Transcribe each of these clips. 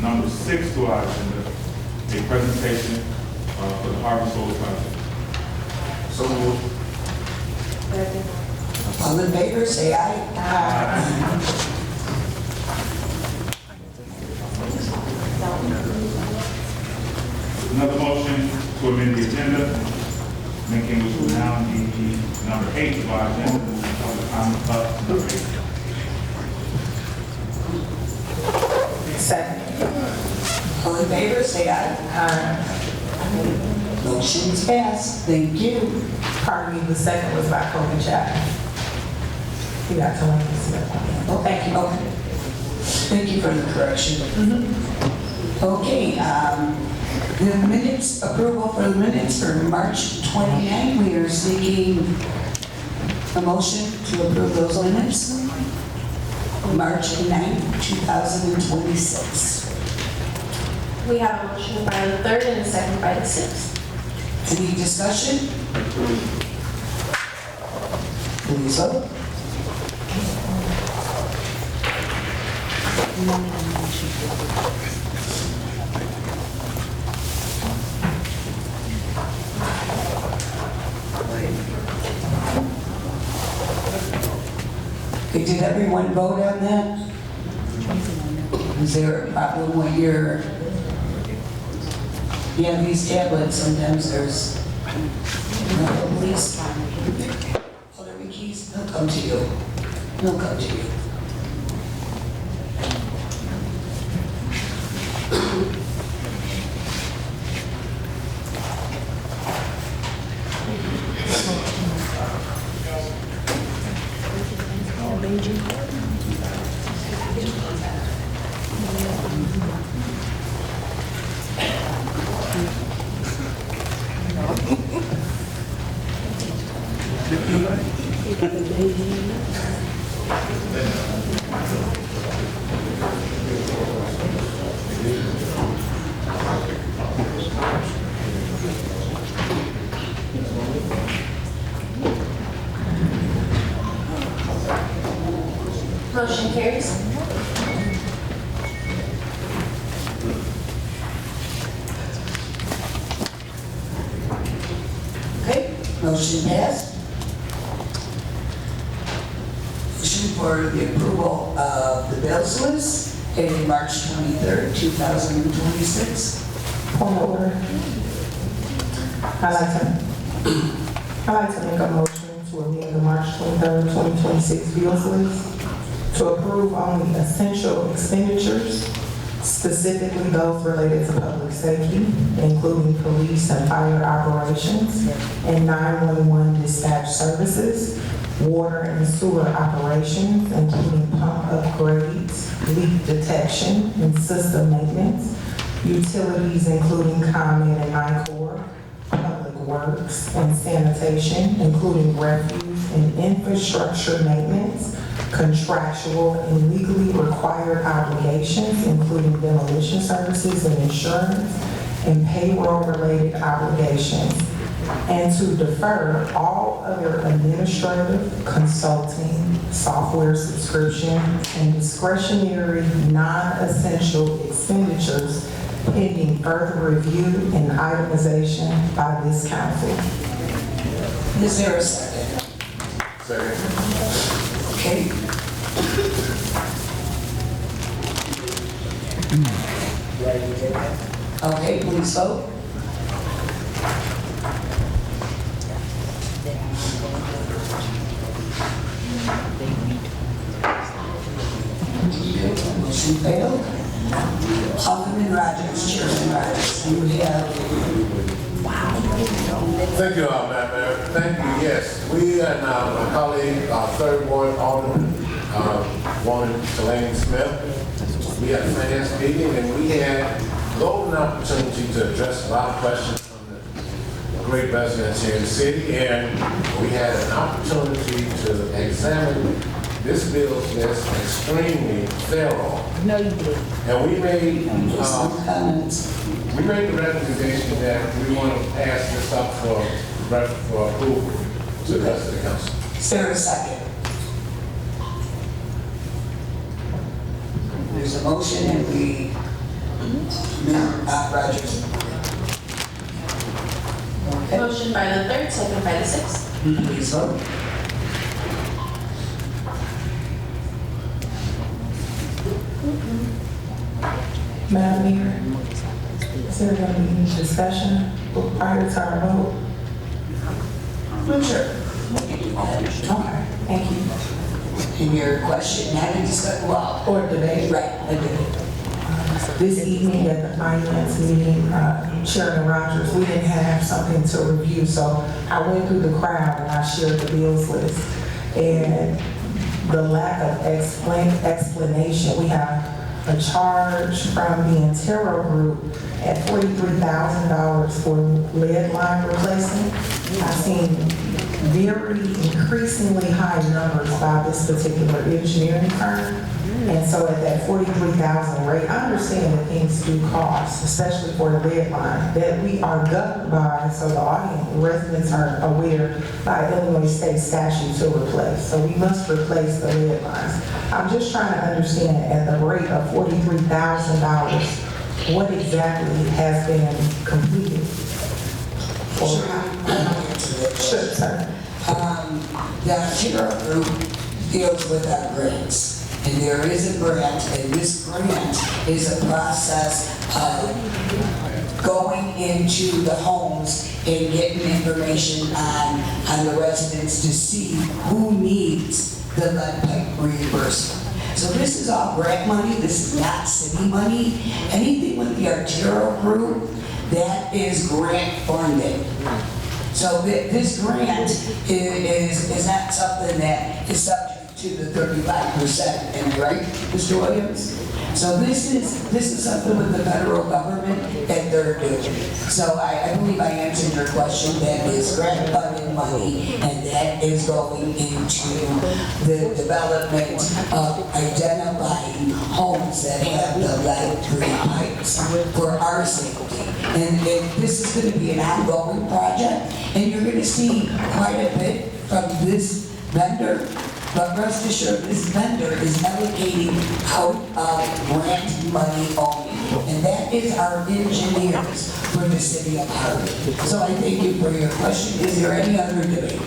number 6 to our agenda, a presentation for the Harvey Solar Project. So moved. All in favor, say aye. Another motion to amend the agenda, making which will now be number 8 of our agenda, moving public comment up to number 8. Second. All in favor, say aye. Motion's passed. Thank you. Pardon me, the second was by Kobe Chapman. You got to learn this. Oh, thank you. Okay. Thank you for the correction. Okay, the minutes, approval for the minutes for March 29. We are seeking a motion to approve those minutes. March 9, 2026. We have a motion by the 3rd and a second by the 6th. Any discussion? Please vote. Okay, did everyone vote on that? Is there a problem with your, yeah, these tablets, sometimes there's, no, please. Whatever keys, they'll come to you. They'll come to you. Motion carries. Okay, motion passed. Motion for the approval of the bills list dated March 23rd, 2026. Point of order. I'd like to make a motion to amend the March 23rd, 2026 bills list to approve only essential expenditures, specifically those related to public safety, including police and fire operations, and 911 dispatch services, water and sewer operations, including pump upgrades, leak detection and system maintenance, utilities including ComEd and NICOR, public works and sanitation, including refuse and infrastructure maintenance, contractual and legally required obligations, including demolition services and insurance, and payroll-related obligations, and to defer all other administrative, consulting, software subscription, and discretionary non-essential expenditures pending further review and itemization by this council. Is there a second? Second. Okay. Okay, please vote. Motion failed. Alderman Rogers, Chairman Rogers, you have. Thank you, Madam Mayor. Thank you, yes. We and my colleague, our 3rd Ward Alderman, Warren Tulane Smith, we had a finance meeting and we had golden opportunity to address a lot of questions from the great residents here in the city, and we had an opportunity to examine this bill's list extremely thorough. No, you did. And we made, Comments. we made the recommendation that we want to pass this up for approval to the rest of the council. Is there a second? There's a motion and we Rogers. Okay, Motion by the third, second by the sixth. please vote. Madam Mayor, is there going to be any discussion prior to our vote? Sure. We can do that. Okay, thank you. And your question, now you discuss, well, Or debate. right, I did it. This evening at the finance meeting, Chairman Rogers, we didn't have something to review, so I went through the crowd and I shared the bills list. And the lack of explanation, we have a charge from the Intero Group at $43,000 for lead line replacement. I've seen very increasingly high numbers by this particular engineering firm. And so at that $43,000 rate, I understand that things do cost, especially for the lead line, that we are governed by, so the audience, residents are aware, by Illinois state statute to replace. So we must replace the lead lines. I'm just trying to understand at the rate of $43,000, what exactly has been completed? Sure, I'll answer that. Sure, sir. The Intero Group deals with our grants. And there is a grant, and this grant is a process of going into the homes and getting information on the residents to see who needs the lead pipe reimbursement. So this is all grant money, this is not city money. Anything with the Intero Group, that is grant funded. So this grant is not something that is subject to the 35%, am I right, Mr. Williams? So this is something with the federal government that they're doing. So I believe I answered your question. That is grant funded money, and that is going into the development of identifying homes that have the lead-free pipes for our safety. And this is going to be an ongoing project, and you're going to see quite a bit from this vendor. But rest assured, this vendor is allocating out of grant money only. And that is our engineers for the city of Harvey. So I thank you for your question. Is there any other debate?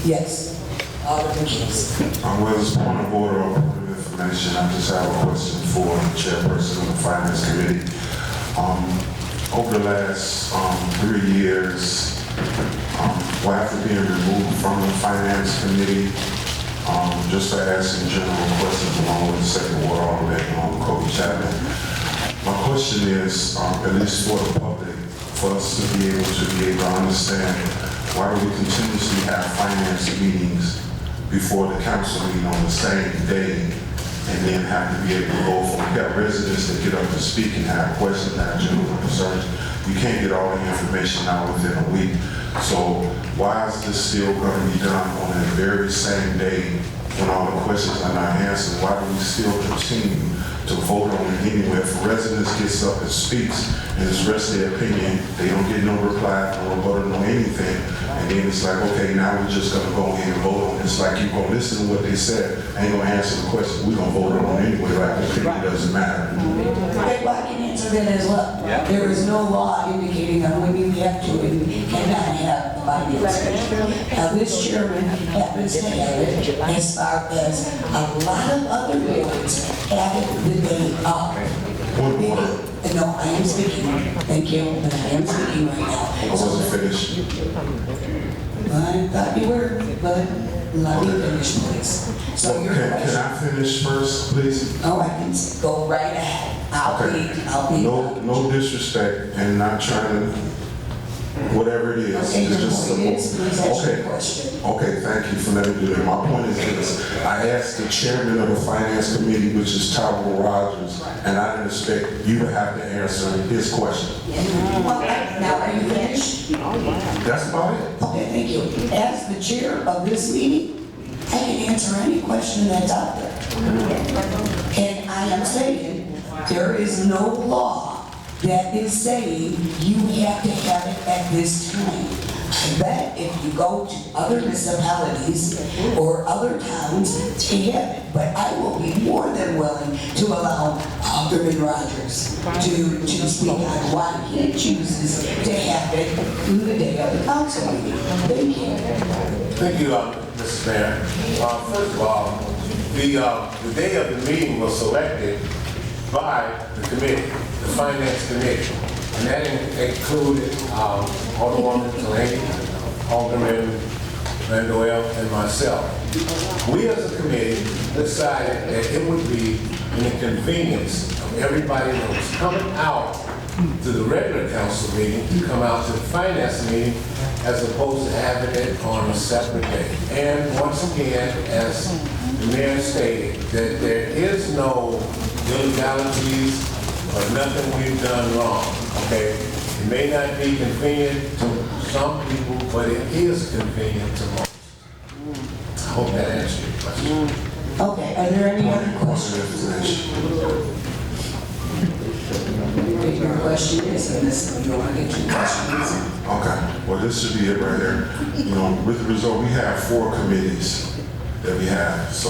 Yes. Alderman Keys. Well, as a point of order or point of information, I just have a question for the chairperson of the Finance Committee. Over the last 3 years, after being removed from the Finance Committee, just to ask some general questions along with the second ward alderman, Kobe Chapman. My question is, at least for the public, for us to be able to understand, why do we continuously have finance meetings before the council meeting on the same day, and then have to be able to go from, we got residents that get up to speak and have questions, have general concerns. You can't get all the information out within a week. So why is this still going to be done on that very same day when all the questions are not answered? Why do we still continue to vote on it anyway? If a resident gets up and speaks and expresses their opinion, they don't get no reply, no rebuttal, no anything, and then it's like, okay, now we're just going to go ahead and vote on it. It's like you're going to listen to what they said, ain't going to answer the question. We're going to vote on it anyway, like the opinion doesn't matter. Okay, well, I can answer that as well. There is no law indicating on when you have to and cannot have finance. Now, this chairman happens to have it as far as a lot of other boards have it the day up. No, I am speaking. Thank you, but I am speaking right now. I wasn't finished. I thought you were, but let me finish, please. So your Can question. I finish first, please? Oh, I can go right ahead. I'll be. No disrespect, and not trying to, whatever it is. Okay, it's your just point is, please ask your question. Okay, thank you for letting me do that. My point is this. I asked the chairman of the finance committee, which is Tyrone Rogers, and I didn't expect you to have to answer his question. Well, now are you finished? That's about it. Okay, thank you. As the chair of this meeting, I can answer any question that's out there. And I am saying, there is no law that is saying you have to have it at this time. I bet if you go to other municipalities or other towns, they have it. But I will be more than willing to allow Alderman Rogers to speak on why he chooses to have it through the day of the council meeting. Thank you. Thank you, Mrs. Mayor. First of all, the day of the meeting was selected by the committee, the finance committee. And that included Alderwoman Delaney, Alderman Randle-El, and myself. We as a committee decided that it would be an inconvenience of everybody that was coming out to the regular council meeting to come out to the finance meeting as opposed to having it on a separate day. And once again, as the mayor stated, that there is no illegalities or nothing we've done wrong, okay? It may not be convenient to some people, but it is convenient to most. I hope that answers your question. Okay, are there any other questions? Your question is, unless you don't want to get your questions. Okay, well, this should be it right here. You know, with the result, we have 4 committees that we have. So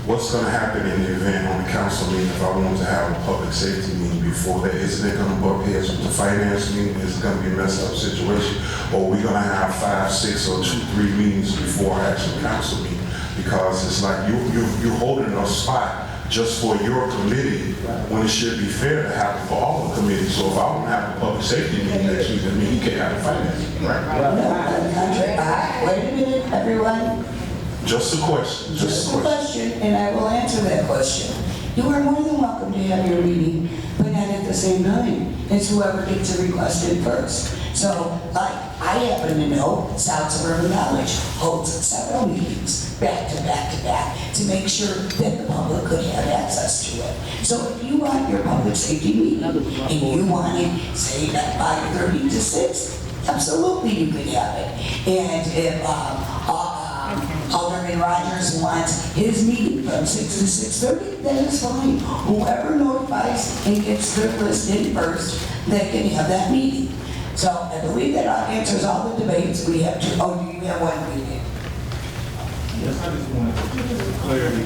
what's going to happen in the event on the council meeting if I want to have a public safety meeting before that? Isn't it going to butt heads with the finance meeting? Is it going to be a messed up situation? Or are we going to have 5, 6, or 2, 3 meetings before our actual council meeting? Because it's like you're holding a spot just for your committee when it should be fair to happen for all the committees. So if I want to have a public safety meeting next week, that means you can't have a finance meeting, right? No, wait a minute, everyone. Just a question. Just a question, and I will answer that question. You are more than welcome to have your meeting, but not at the same time. It's whoever gets a request in first. So, like, I happen to know South Suburban College holds several meetings back to back to back to make sure that the public could have access to it. So if you want your public safety meeting and you want it, say, at 5:30 to 6, absolutely you could have it. And if Alderman Rogers wants his meeting from 6 to 6:30, then it's fine. Whoever notifies and gets their list in first, they can have that meeting. So I believe that answers all the debates we have to. Oh, do you have one meeting? Yes, I just wanted clarity.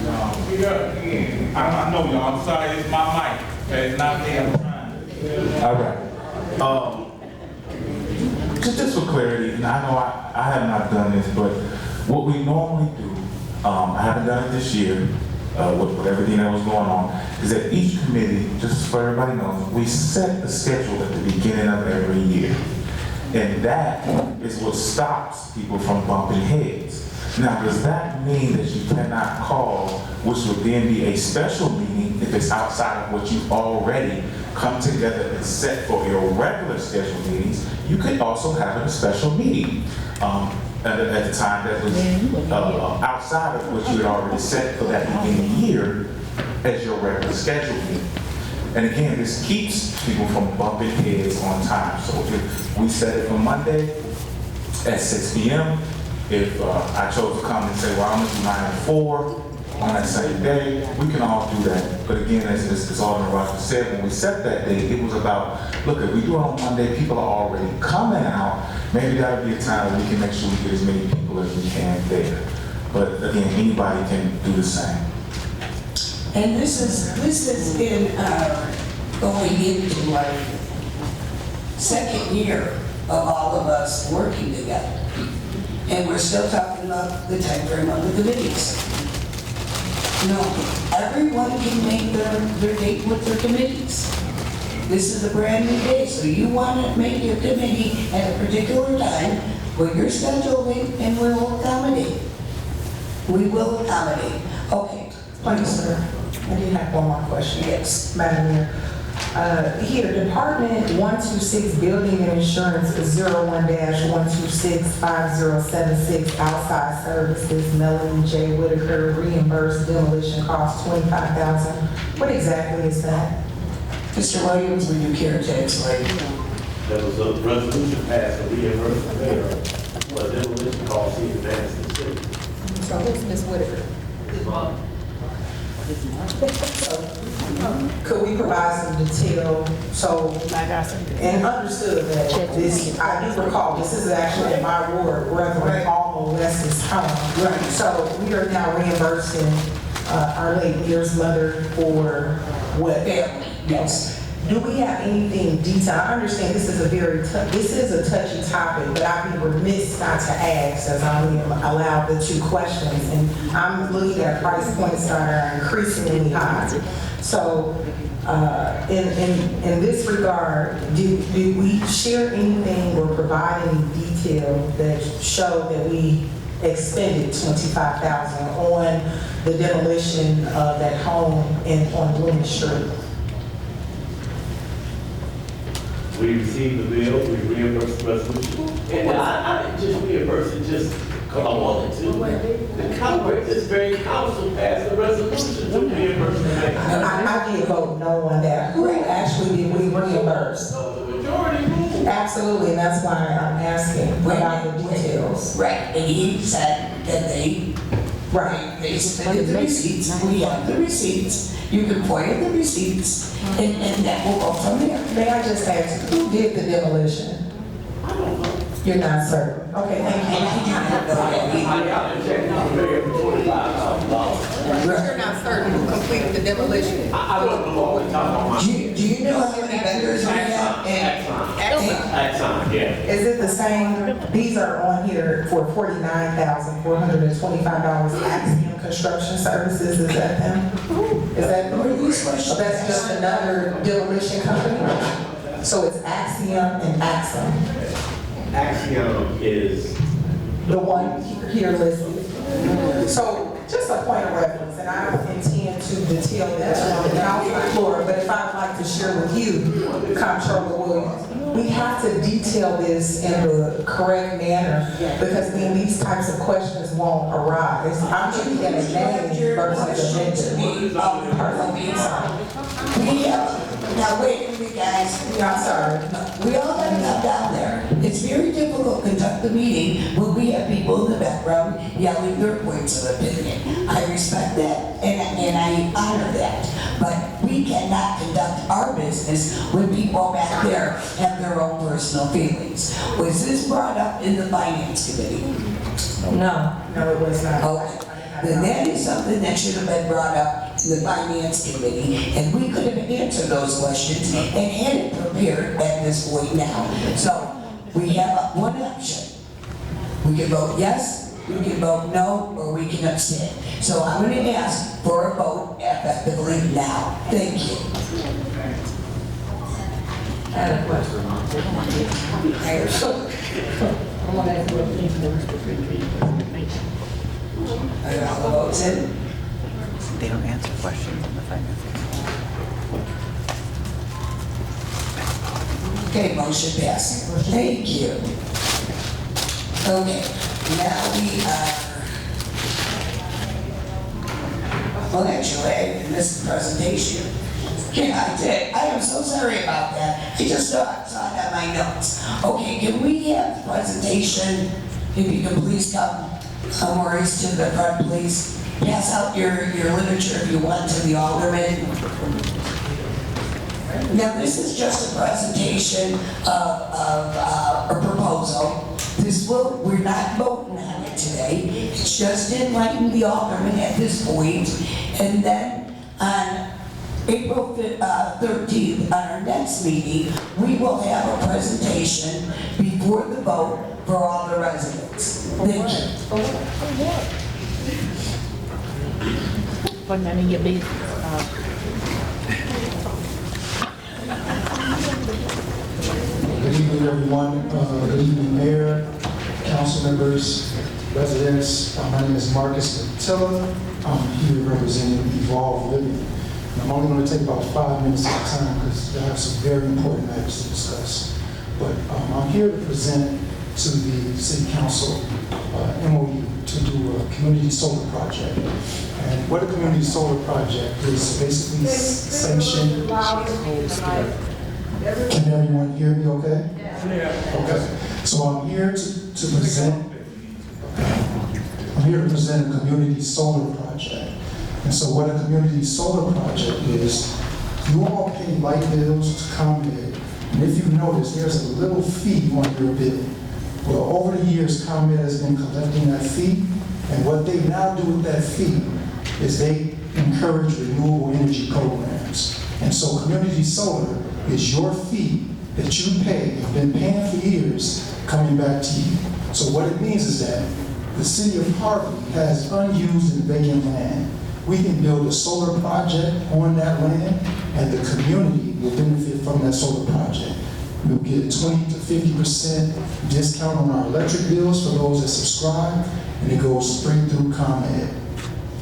I know y'all, I'm sorry, it's my mic. Okay, it's not me, I'm trying. All right. Just for clarity, and I know I have not done this, but what we normally do, I haven't done it this year, with everything that was going on, is that each committee, just so everybody knows, we set the schedule at the beginning of every year. And that is what stops people from bumping heads. Now, does that mean that you cannot call, which would then be a special meeting if it's outside of what you've already come together and set for your regular scheduled meetings? You could also have a special meeting at the time that was outside of what you had already set for that beginning year as your regular scheduled meeting. And again, this keeps people from bumping heads on time. So if we set it for Monday at 6 p.m., if I chose to come and say, well, I'm going to do mine at 4 on that same day, we can all do that. But again, as Alderman Rogers said, when we set that date, it was about, look, if we do it on Monday, people are already coming out. Maybe that would be a time where we can make sure we get as many people as we can there. But again, anybody can do the same. And this has been going into our second year of all of us working together. And we're still talking about the time frame of the committees. No, everyone can make their date with their committees. This is a brand new day, so you want to make your committee at a particular time, put your schedule in, and we will accommodate. We will accommodate. Okay, Please, sir. I did have one more question. yes. Madam Mayor. Here, Department 126, Building and Insurance 01-126-5076, outside services, Melanie J. Whitaker, reimbursed demolition cost $25,000. What exactly is that? Mr. Williams, would you care to explain? There was a resolution passed to reimburse the mayor for demolition costs he advanced to the city. So who's Ms. Whitaker? Could we provide some detail? So, and understood that this, I do recall, this is actually in my ward, Reverend Alma West's home. Right. So we are now reimbursing our late mayor's mother for what? Family, yes. Do we have anything detailed? I understand this is a touchy topic, but I'd be remiss not to ask, as I only am allowed the 2 questions. And I'm looking at price points that are increasingly high. So, in this regard, do we share anything or provide any detail that show that we expended $25,000 on the demolition of that home on Blooming Street? We received the bill, we reimbursed the resolution, and I didn't just reimburse it just because I wanted to. The Congress, this very council passed a resolution to reimburse the man. I did vote no on that. Who actually did we reimburse? So the majority ruled. Absolutely, and that's why I'm asking about the details. Right, and he said that they submitted the receipts, we have the receipts, you can point at the receipts, and that will go from there. May I just ask, who did the demolition? I don't know. You're not certain? Okay, thank And I do not know that I got a check from the mayor for $25,000. You're not certain who completed the demolition? I don't know what we're talking about. Do you know how many vendors we have? Axon, yeah. Is it the same, these are on here for $49,425, Axiom Construction Services, is that them? Is that, that's just another demolition company? So it's Axiom and Axum, Axiom is, the one here listed. So just a point of reference, and I don't intend to detail this on the council floor, but if I'd like to share with you, Comptroller Williams, we have to detail this in the correct manner, because then these types of questions won't arise. I'm looking at a name versus a vendor. Now wait a minute, guys. Yeah, I'm sorry. We all gotta come down there. It's very difficult to conduct the meeting when we have people in the background yelling their points of opinion. I respect that and I honor that. But we cannot conduct our business when people back there have their own personal feelings. Was this brought up in the Finance Committee? No, it was not. Okay. Then that is something that should have been brought up in the Finance Committee, and we could have answered those questions and had it prepared at this point now. So we have one option. We can vote yes, we can vote no, or we can abstain. So I'm going to ask for a vote effectively now. Thank you. I had a question. Are all the votes in? They don't answer questions in the finance committee. Okay, motion passes. Thank you. Okay, now we are, well, actually, I missed the presentation. Yeah, I did. I am so sorry about that. I just saw it on my notes. Okay, can we have the presentation? If you can please come, Maurice, to the front, please. Pass out your literature if you want to the alderman. Now, this is just a presentation of a proposal. We're not voting on it today. It's just enlightening the alderman at this point. And then on April 13th, on our next meeting, we will have a presentation before the vote for all the residents. Thank you. For none of your business. Good evening, everyone. Good evening, Mayor, council members, residents. My name is Marcus Attila. I'm here representing Evolve Living. And I'm only going to take about 5 minutes at a time because I have some very important matters to discuss. But I'm here to present to the City Council MOU to do a community solar project. And what a community solar project is basically sanctioned. Can everyone hear me okay? Yeah. Okay. So I'm here to present a community solar project. And so what a community solar project is, you all pay light bills to ComEd, and if you notice, there's a little fee on your bill. Well, over the years, ComEd has been collecting that fee, and what they now do with that fee is they encourage renewable energy programs. And so community solar is your fee that you pay, have been paying for years, coming back to you. So what it means is that the city of Harvey has unused and vacant land. We can build a solar project on that land, and the community will benefit from that solar project. We'll get 20 to 50% discount on our electric bills for those that subscribe, and it goes straight through ComEd.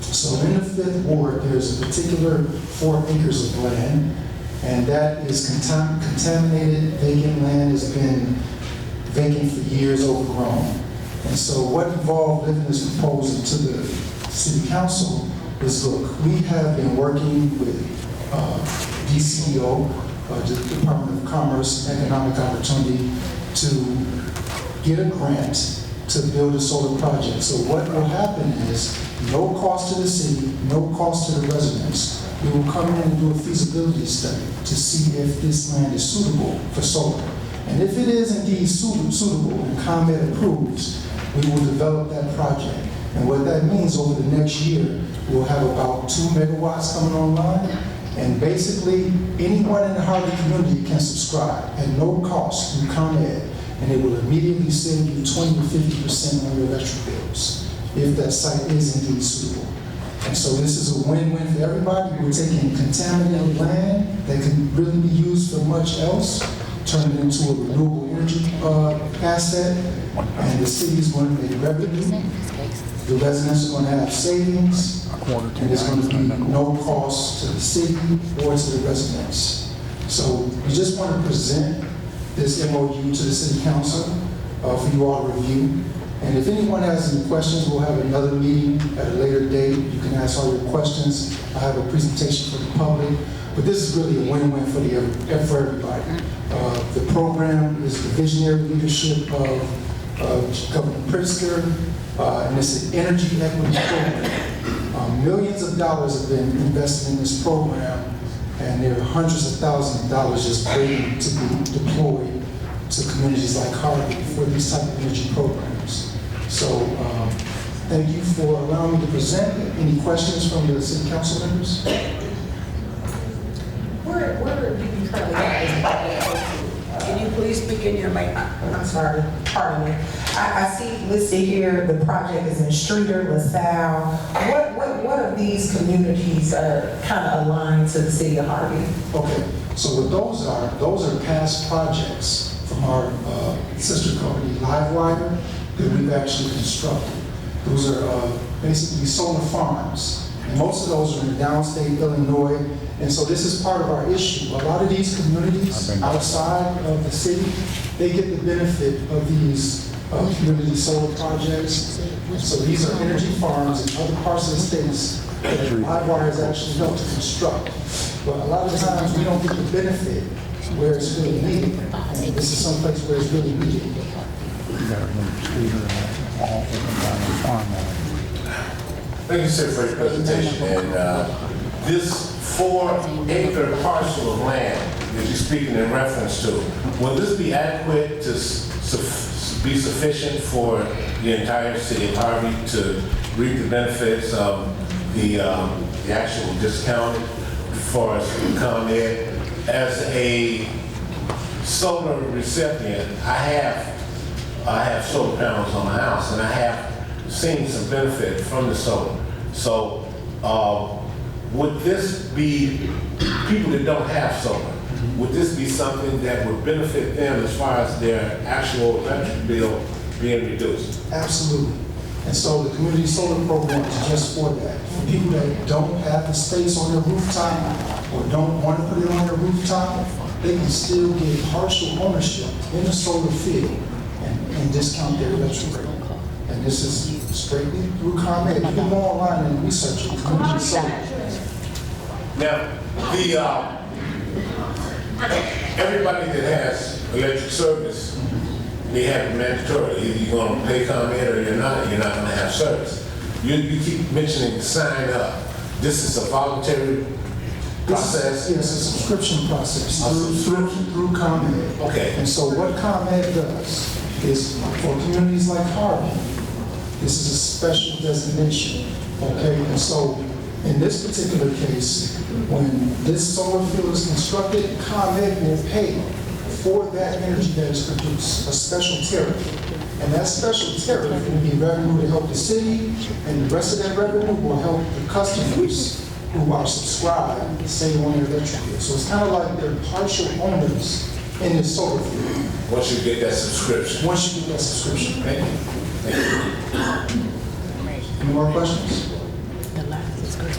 So in the 5th Ward, there's a particular 4 acres of land, and that is contaminated, vacant land, has been vacant for years, overgrown. And so what Evolve Living is proposing to the City Council is, look, we have been working with DCEO, the Department of Commerce and Economic Opportunity, to get a grant to build a solar project. So what will happen is, no cost to the city, no cost to the residents. We will come in and do a feasibility study to see if this land is suitable for solar. And if it is indeed suitable and ComEd approves, we will develop that project. And what that means, over the next year, we'll have about 2 megawatts coming online. And basically, anyone in the Harvey community can subscribe at no cost through ComEd, and it will immediately save you 20 to 50% on your electric bills, if that site is indeed suitable. And so this is a win-win for everybody. We're taking contaminated land that can really be used for much else, turn it into a renewable energy asset, and the city is going to make revenue. The residents are going to have savings, and there's going to be no cost to the city or to the residents. So we just want to present this MOU to the City Council for you all to review. And if anyone has any questions, we'll have another meeting at a later date. You can ask all your questions. I have a presentation for the public. But this is really a win-win for everybody. The program is the visionary leadership of Governor Pritzker, and it's an energy equity program. Millions of dollars have been invested in this program, and there are hundreds of thousands of dollars just waiting to be deployed to communities like Harvey for these type of energy programs. So thank you for allowing me to present. Any questions from the City Council members? Where do you currently have? Can you please speak in your mic? I'm sorry, pardon me. I see listed here, the project is in Streeter, LaSalle. What of these communities are kind of aligned to the city of Harvey? Okay, so what those are past projects from our sister company, Livewire, that we've actually constructed. Those are basically solar farms. And most of those are in downstate Illinois. And so this is part of our issue. A lot of these communities outside of the city, they get the benefit of these community solar projects. So these are energy farms in other parts of the states that Livewire has actually helped to construct. But a lot of times we don't get the benefit where it's really needed. And this is someplace where it's really needed. Thank you, sir, for your presentation. And this 4-acre parcel of land that you're speaking in reference to, will this be adequate to be sufficient for the entire city of Harvey to reap the benefits of the actual discount for us to come in? As a solar recipient, I have solar panels on my house, and I have seen some benefit from the solar. So would this be, people that don't have solar, would this be something that would benefit them as far as their actual electric bill being reduced? Absolutely. And so the community solar program is just for that. For people that don't have the space on their rooftop or don't want to put it on their rooftop, they can still get partial ownership in the solar field and discount their electric bill. And this is straightly through ComEd. You can go online and research it. Community solar. Now, everybody that has electric service, they have it mandatory. Either you're going to pay ComEd or you're not going to have service. You keep mentioning sign up. This is a voluntary process? Yes, a subscription process A through ComEd. Okay. And so what ComEd does is, for communities like Harvey, this is a special designation, okay? And so, in this particular case, when this solar field is constructed, ComEd will pay for that energy that is produced, a special tariff. And that special tariff will be revenue to help the city, and the rest of that revenue will help the customers who are subscribed save on their electric bill. So it's kind of like they're partial owners in this solar field. Once you get that subscription? Once you get that subscription. Thank you. Thank you. Any more questions? The last is good.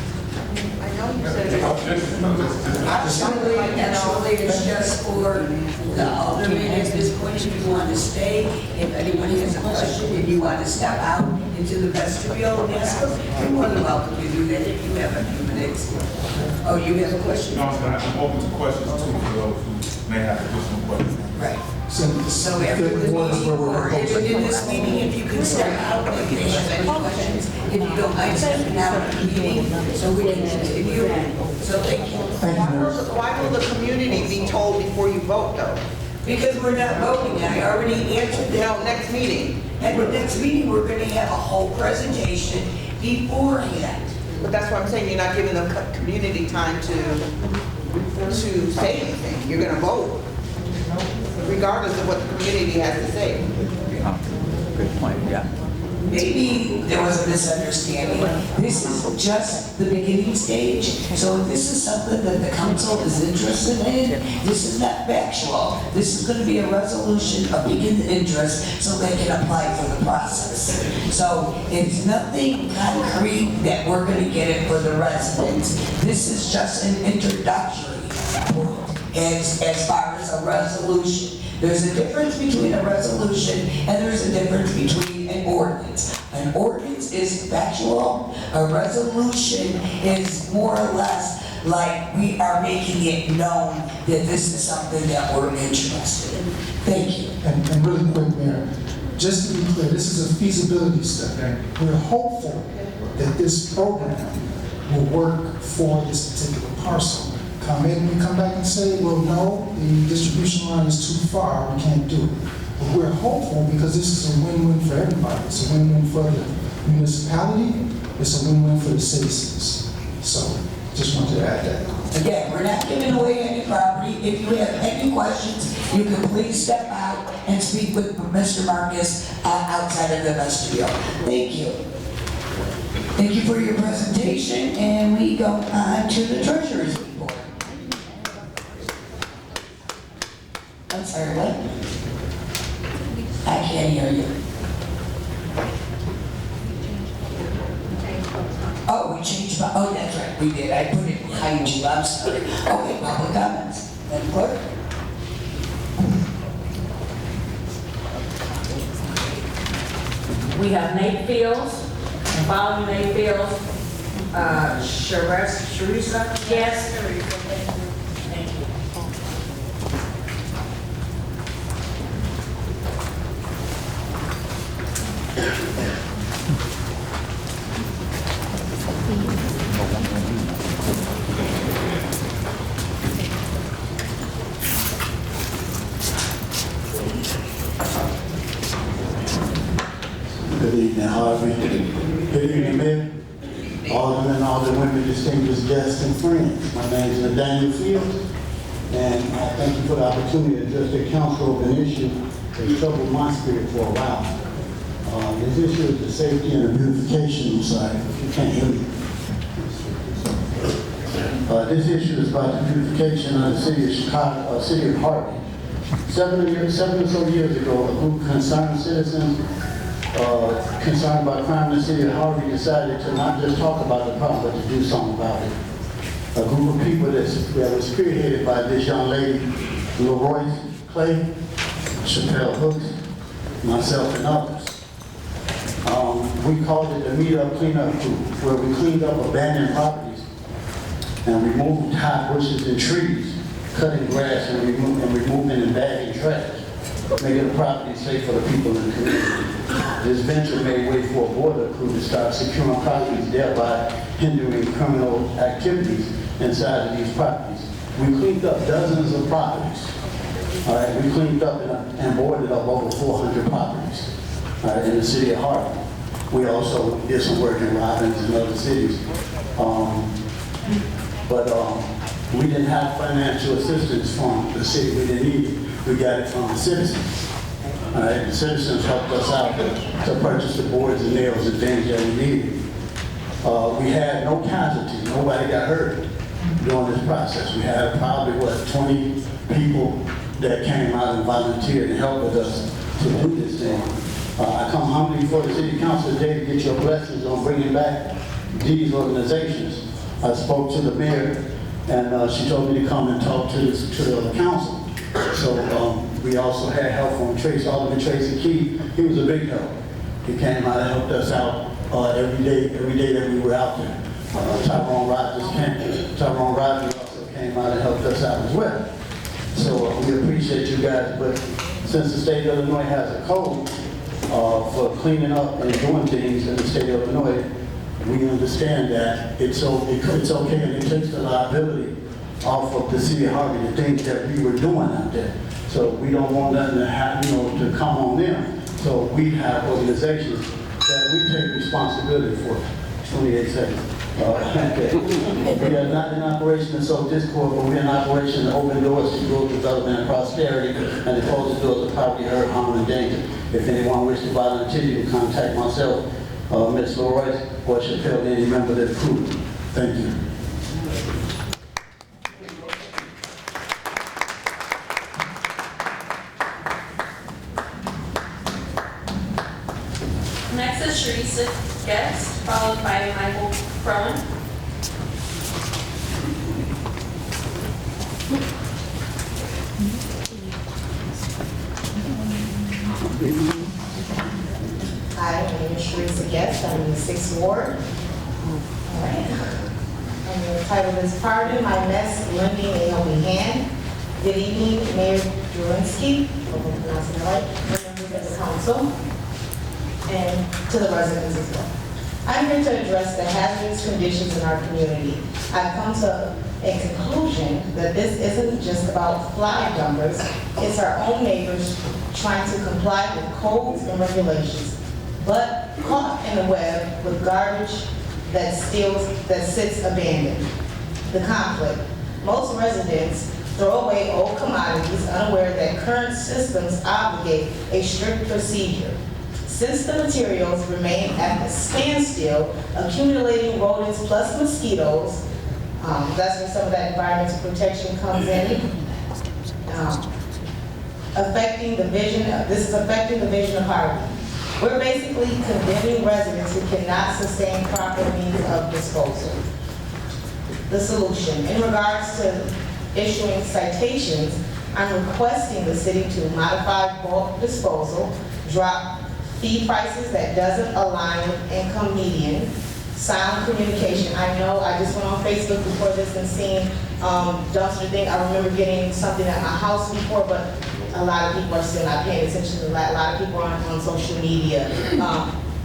Actually, it's just for the alderman at this point, if you want to stay, if anyone has a question, if you want to step out into the vestibule and ask them, you're more than welcome to do that if you have a few minutes. Oh, you have a question? No, I'm open to questions too for those who may have additional questions. Right. So So after the meeting, or in this meeting, if you can step out, if you have any questions, if you don't mind stepping out of the meeting, so we can continue. So thank you. Why will the community be told before you vote, though? Because we're not voting, I already answered that. No, next meeting. At the next meeting, we're gonna have a whole presentation beforehand. But that's what I'm saying, you're not giving the community time to say anything. You're gonna vote, regardless of what the community has to say. Good point, yeah. Maybe there was a misunderstanding. This is just the beginning stage. So if this is something that the council is interested in, this is not factual. This is gonna be a resolution of beginning interest so they can apply for the process. So it's nothing concrete that we're gonna get it for the residents. This is just an introductory as far as a resolution. There's a difference between a resolution and there's a difference between an ordinance. An ordinance is factual, a resolution is more or less like we are making it known that this is something that we're interested in. Thank you. And really quick, Mayor, just to be clear, this is a feasibility study. We're hopeful that this program will work for this particular parcel. ComEd may come back and say, well, no, the distribution line is too far, we can't do it. But we're hopeful because this is a win-win for everybody. It's a win-win for the municipality, it's a win-win for the citizens. So, just wanted to add that. Again, we're not giving away any property. If you have any questions, you can please step out and speak with Mr. Marcus outside of the vestibule. Thank you. Thank you for your presentation, and we go on to the treasurer's report. I'm sorry, what? I can't hear you. Oh, we changed, oh, that's right, we did. I put it behind you, I'm sorry. Okay, public comments. Madam Clerk? We have Nate Fields, and following Nate Fields, Sharissa? Yes. Thank you. Good evening, Harvey. Good evening, Mayor. Aldermen, alderwomen, distinguished guests and friends. My name is Nathaniel Fields, and I thank you for the opportunity to address the council of an issue that troubled my spirit for a while. This issue is the safety and the beautification side. You can't hear me. This issue is about the beautification of the city of Chicago, city of Harvey. 7 or so years ago, a group of concerned citizens concerned about crime in the city of Harvey decided to not just talk about the problem, but to do something about it. A group of people that was spearheaded by this young lady, Leroy Clay, Chappelle Hooks, myself, and others. We called it the Meet Up Cleanup Group, where we cleaned up abandoned properties and removed high bushes and trees, cutting grass and removing and bagging trash, making the property safe for the people in the community. This venture made way for a border crew to start securing properties, thereby hindering criminal activities inside of these properties. We cleaned up dozens of properties. All right, we cleaned up and boarded up over 400 properties in the city of Harvey. We also did some work in Robbins and other cities. We didn't have financial assistance from the city. We didn't need it. We got it from the citizens. All right, the citizens helped us out to purchase the boards and nails and things that we needed. We had no casualties. Nobody got hurt during this process. We had probably, 20 people that came out and volunteered and helped with us to do this thing. I come humbly before the city council today to get your blessings on bringing back these organizations. I spoke to the mayor, and she told me to come and talk to the council. So we also had help from Alderman Tracy Key. He was a big help. He came out and helped us out every day that we were out there. Tyrone Rogers also came out and helped us out as well. So we appreciate you guys, but since the state of Illinois has a code for cleaning up and doing things in the state of Illinois, we understand that it's okay and it takes the liability off of the city of Harvey, the things that we were doing out there. So we don't want nothing to happen, to come on them. So we have organizations that we take responsibility for. 28 seconds. Okay. We are not in operation to sow discord, but we're in operation to open doors to growth, development, and prosperity, and to close the doors of poverty, hurt, harm, and danger. If anyone wishes to volunteer, you can contact myself, Ms. Royce, or Chappelle, any member of the crew. Thank you. Next is Teresa Guest, followed by Michael Crowan. Hi, my name is Teresa Guest. I'm in the 6th Ward. All right. I'm going to title this Pardon My Mess, Lending a Helping Hand. Good evening, Mayor Drewenski, hope I'm pronouncing it right, members of the council, and to the residents as well. I'm here to address the hazardous conditions in our community. I've come to a conclusion that this isn't just about fly dumpers, it's our own neighbors trying to comply with codes and regulations, but caught in the web with garbage that sits abandoned. The conflict. Most residents throw away old commodities unaware that current systems obligate a strict procedure. Since the materials remain at a standstill, accumulating rodents plus mosquitoes, that's where some of that environmental protection comes in, this is affecting the vision of Harvey. We're basically condemning residents who cannot sustain proper means of disposal. The solution, in regards to issuing citations, I'm requesting the city to modify bulk disposal, drop fee prices that doesn't align with income median, sound communication. I know I just went on Facebook before this and seen dumpster thing. I remember getting something at my house before, but a lot of people are still not paying attention to that. A lot of people aren't on social media.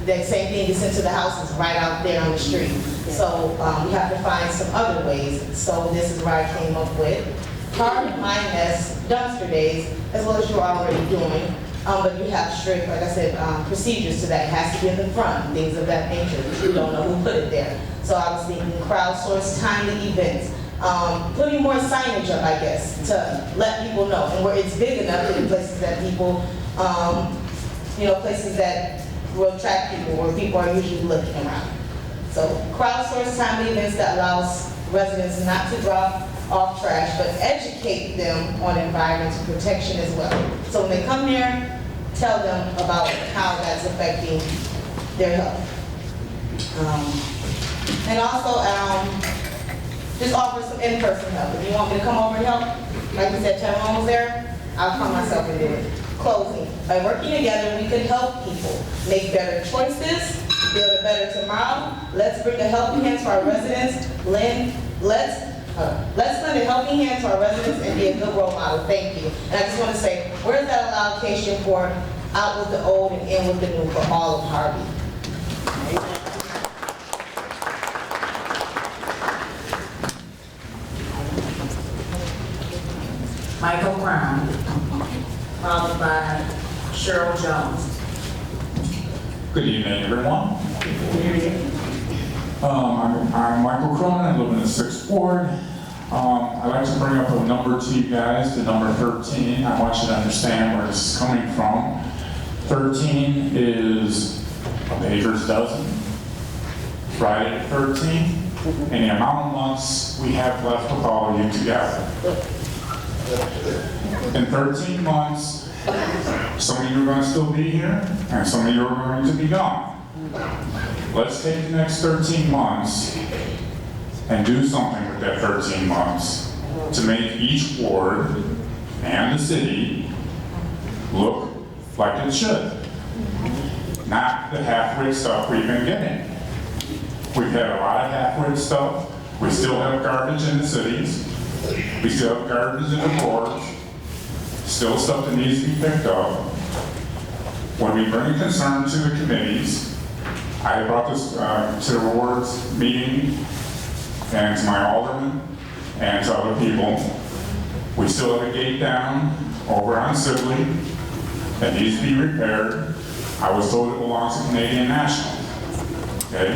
That same thing is sent to the house is right out there on the street. So we have to find some other ways. So this is where I came up with Pardon My Mess dumpster days, as well as you're already doing. But you have strict, like I said, procedures to that. It has to be in the front, things of that nature. We don't know who put it there. So I was thinking crowdsource timely events. Putting more signage up, I guess, to let people know. And where it's big enough to the places that people, places that will attract people, where people are usually looking around. So crowdsource timely events that allows residents not to drop off trash, but educate them on environmental protection as well. So when they come here, tell them about how that's affecting their health. And also, just offer some in-person help. If you want me to come over and help, like we said, Tyrone was there, I'll come myself and do it. Closing. By working together, we can help people make better choices, build a better tomorrow. Let's bring a helping hand to our residents. Let's lend a helping hand to our residents and be a good role model. Thank you. And I just want to say, where's that allocation for out with the old and in with the new for all of Harvey. Michael Brown, followed by Cheryl Jones. Good evening, everyone. I'm Michael Cronin. I live in the 6th Ward. I'd like to bring up a number to you guys, the number 13. I want you to understand where this is coming from. 13 is a baker's dozen. Friday the 13th, and the amount of months we have left with all of you together. In 13 months, some of you are going to still be here, and some of you are going to be gone. Let's take the next 13 months and do something with that 13 months to make each ward and the city look like it should. Not the half-wit stuff we've been getting. We've had a lot of half-wit stuff. We still have garbage in the cities. We still have garbage in the wards. Still stuff that needs to be picked up. When we bring a concern to the committees, I brought this to the wards meeting and to my alderman and to other people. We still have a gate down over on Sibley that needs to be repaired. I was told it belongs to Canadian National. Okay,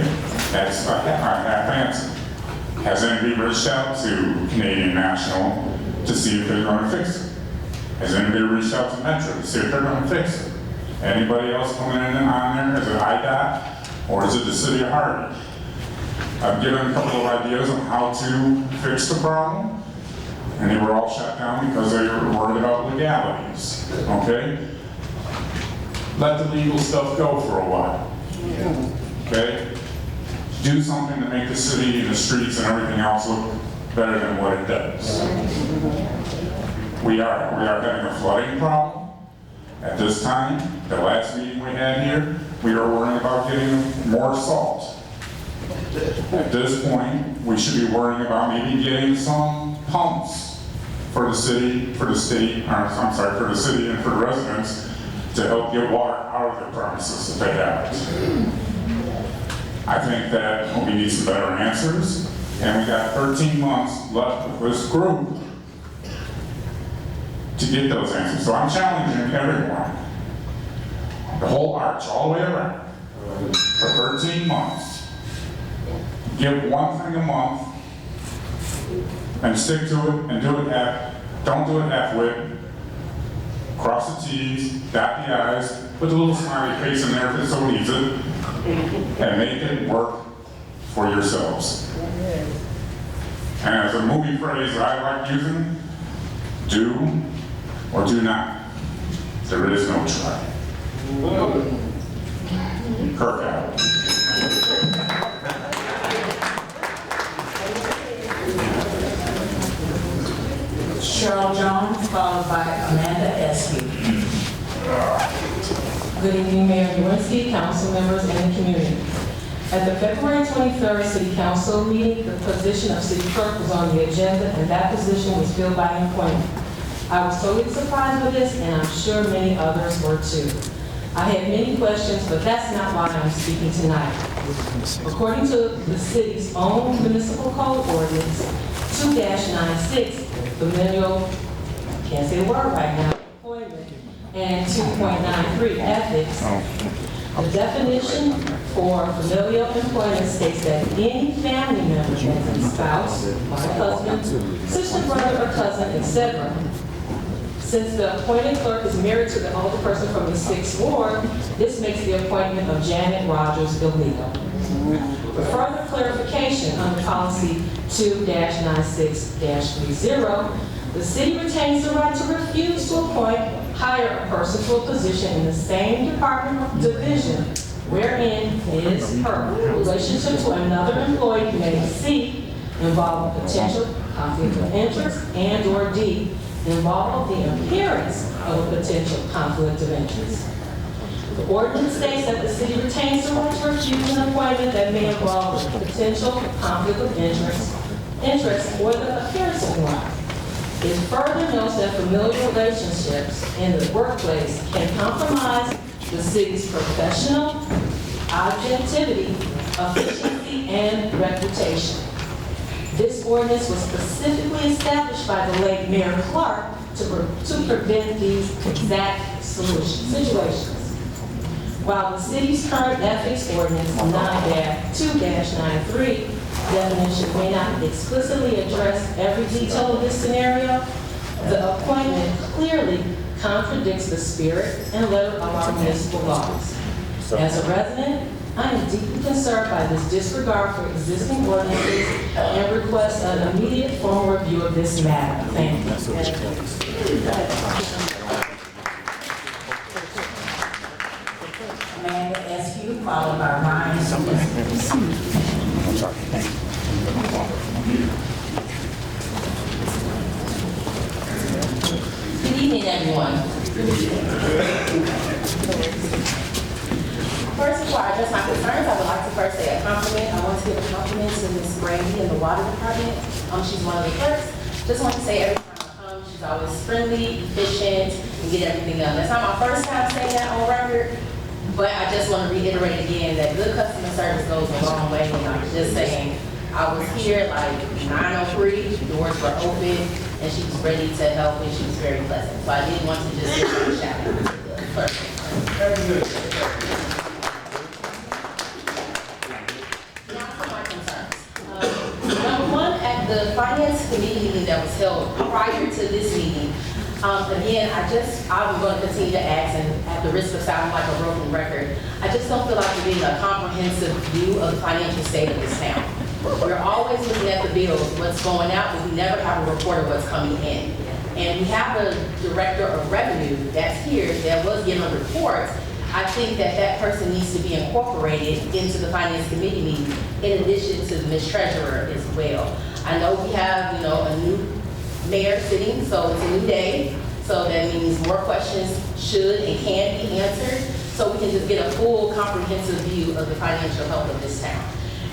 that's a half answer. Has anybody reached out to Canadian National to see if they're going to fix it? Has anybody reached out to Metro to see if they're going to fix it? Anybody else coming in on there? Is it IDOT or is it the city of Harvey? I've given a couple of ideas on how to fix the problem, and they were all shut down because they were worried about legalities. Okay? Let the legal stuff go for a while. Okay? Do something to make the city and the streets and everything else look better than what it does. We are having a flooding problem. At this time, the last meeting we had here, we were worrying about getting more salt. At this point, we should be worrying about maybe getting some pumps for the city, for the city and for the residents to help get water out of their premises if they have it. I think that we need some better answers, and we got 13 months left with this group to get those answers. So I'm challenging everyone, the whole arch, all the way around, for 13 months. Give one thing a month and stick to it and don't do it half-wit. Cross the T's, dot the I's, put a little smiley face in there if it so needs it, and make it work for yourselves. And as a movie phrase that I like using, do or do not. There is no try. Kirk out. Cheryl Jones, followed by Amanda Eskew. Good evening, Mayor Drewenski, council members, and the community. At the February 23rd City Council meeting, the position of city clerk was on the agenda, and that position was filled by appointment. I was totally surprised with this, and I'm sure many others were too. I had many questions, but that's not why I'm speaking tonight. According to the city's own municipal code ordinance, 2-96, familial, can't say the word right now, employment, and 2.93, ethics. The definition for familial employment states that any family member, as a spouse, or husband, sister, brother, or cousin, etc. Since the appointed clerk is married to the older person from the 6th Ward, this makes the appointment of Janet Rogers illegal. For further clarification, under policy 2-96-30, the city retains the right to refuse to hire a person to a position in the same department or division wherein her relationship to another employee may C, involve a potential conflict of interest, and or D, involve the appearance of a potential conflict of interest. The ordinance states that the city retains the right to refuse an appointment that may involve a potential conflict of interest or the appearance of one. It further notes that familial relationships in the workplace can compromise the city's professional objectivity, efficiency, and reputation. This ordinance was specifically established by the late Mayor Clark to prevent these exact situations. While the city's current ethics ordinance 9-2-93 definition may not explicitly address every detail of this scenario, the appointment clearly contradicts the spirit and letter of our municipal laws. As a resident, I am deeply concerned by this disregard for existing ordinances and request an immediate formal review of this matter. Thank you. Amanda Askew, followed by Ryan. I'm sorry. Thank you. Good evening, everyone. First, before I address my concerns, I would like to first say a compliment. I want to give a compliment to Miss Brandy in the water department. She's one of the clerks. Just want to say every time I come, she's always friendly, efficient, and get everything done. That's not my first time saying that on record, but I just want to reiterate again that good customer service goes a long way. And I'm just saying, I was here like 9:03, doors were open, and she was ready to help, and she was very pleasant. So I did want to just give her a shout out to the clerk. Very good. Now for my concerns. Number one, at the finance committee meeting that was held prior to this meeting, again, I'm going to continue to ask, and at the risk of sounding like a broken record, I just don't feel like we're getting a comprehensive view of the financial state of this town. We're always looking at the bills, what's going out, but we never have a report of what's coming in. And we have a director of revenue that's here that was given reports. I think that person needs to be incorporated into the finance committee meeting in addition to the Ms. Treasurer as well. I know we have, a new mayor sitting, so it's a new day. So that means more questions should and can be answered. So we can just get a full comprehensive view of the financial health of this town.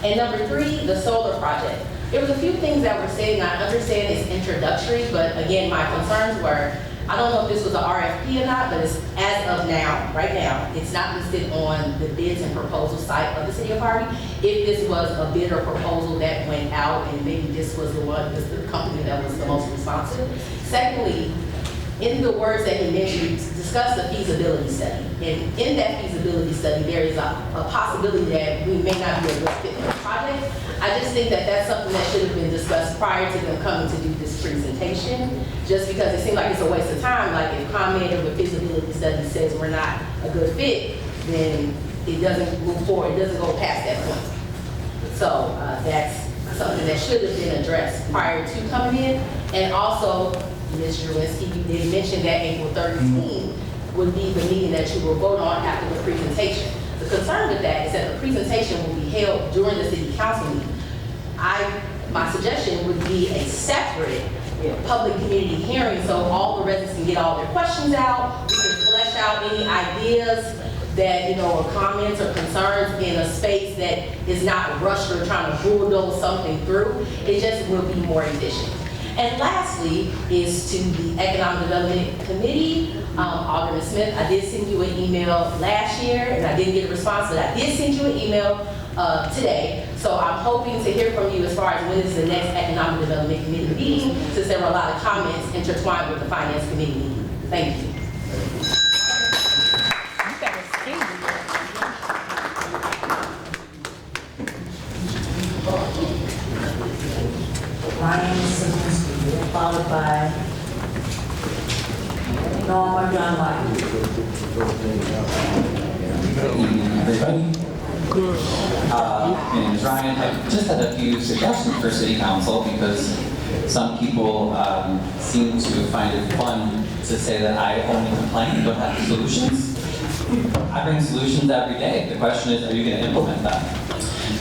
And number three, the solar project. There was a few things that were said, and I understand it's introductory, but again, my concerns were, I don't know if this was an RFP or not, but it's, as of now, right now, it's not listed on the bids and proposal site of the city of Harvey. If this was a bid or proposal that went out, and maybe this was the company that was the most responsive. Secondly, in the words that he mentioned, discuss the feasibility study. And in that feasibility study, there is a possibility that we may not be a good fit for the project. I just think that that's something that should have been discussed prior to them coming to do this presentation, just because it seems like it's a waste of time. Like if comment of a feasibility study says we're not a good fit, then it doesn't move forward, it doesn't go past that point. So that's something that should have been addressed prior to coming in. And also, Ms. Drewenski, you did mention that April 13th would be the meeting that you will vote on after the presentation. The concern with that is that the presentation will be held during the city council meeting. My suggestion would be a separate public community hearing so all the residents can get all their questions out. We can flesh out any ideas that, or comments or concerns in a space that is not rushed or trying to bulldoze something through. It just will be more efficient. And lastly is to the Economic Development Committee, Alderman Smith. I did send you an email last year and I didn't get a response, but I did send you an email today. So I'm hoping to hear from you as far as when is the next Economic Development Committee meeting, since there were a lot of comments intertwined with the Finance Committee meeting. Thank you. Ryan followed by Norma John White. Good evening, everybody. My name is Ryan. I just had a few suggestions for City Council because some people seem to find it fun to say that I only complain and don't have solutions. I bring solutions every day. The question is, are you going to implement them?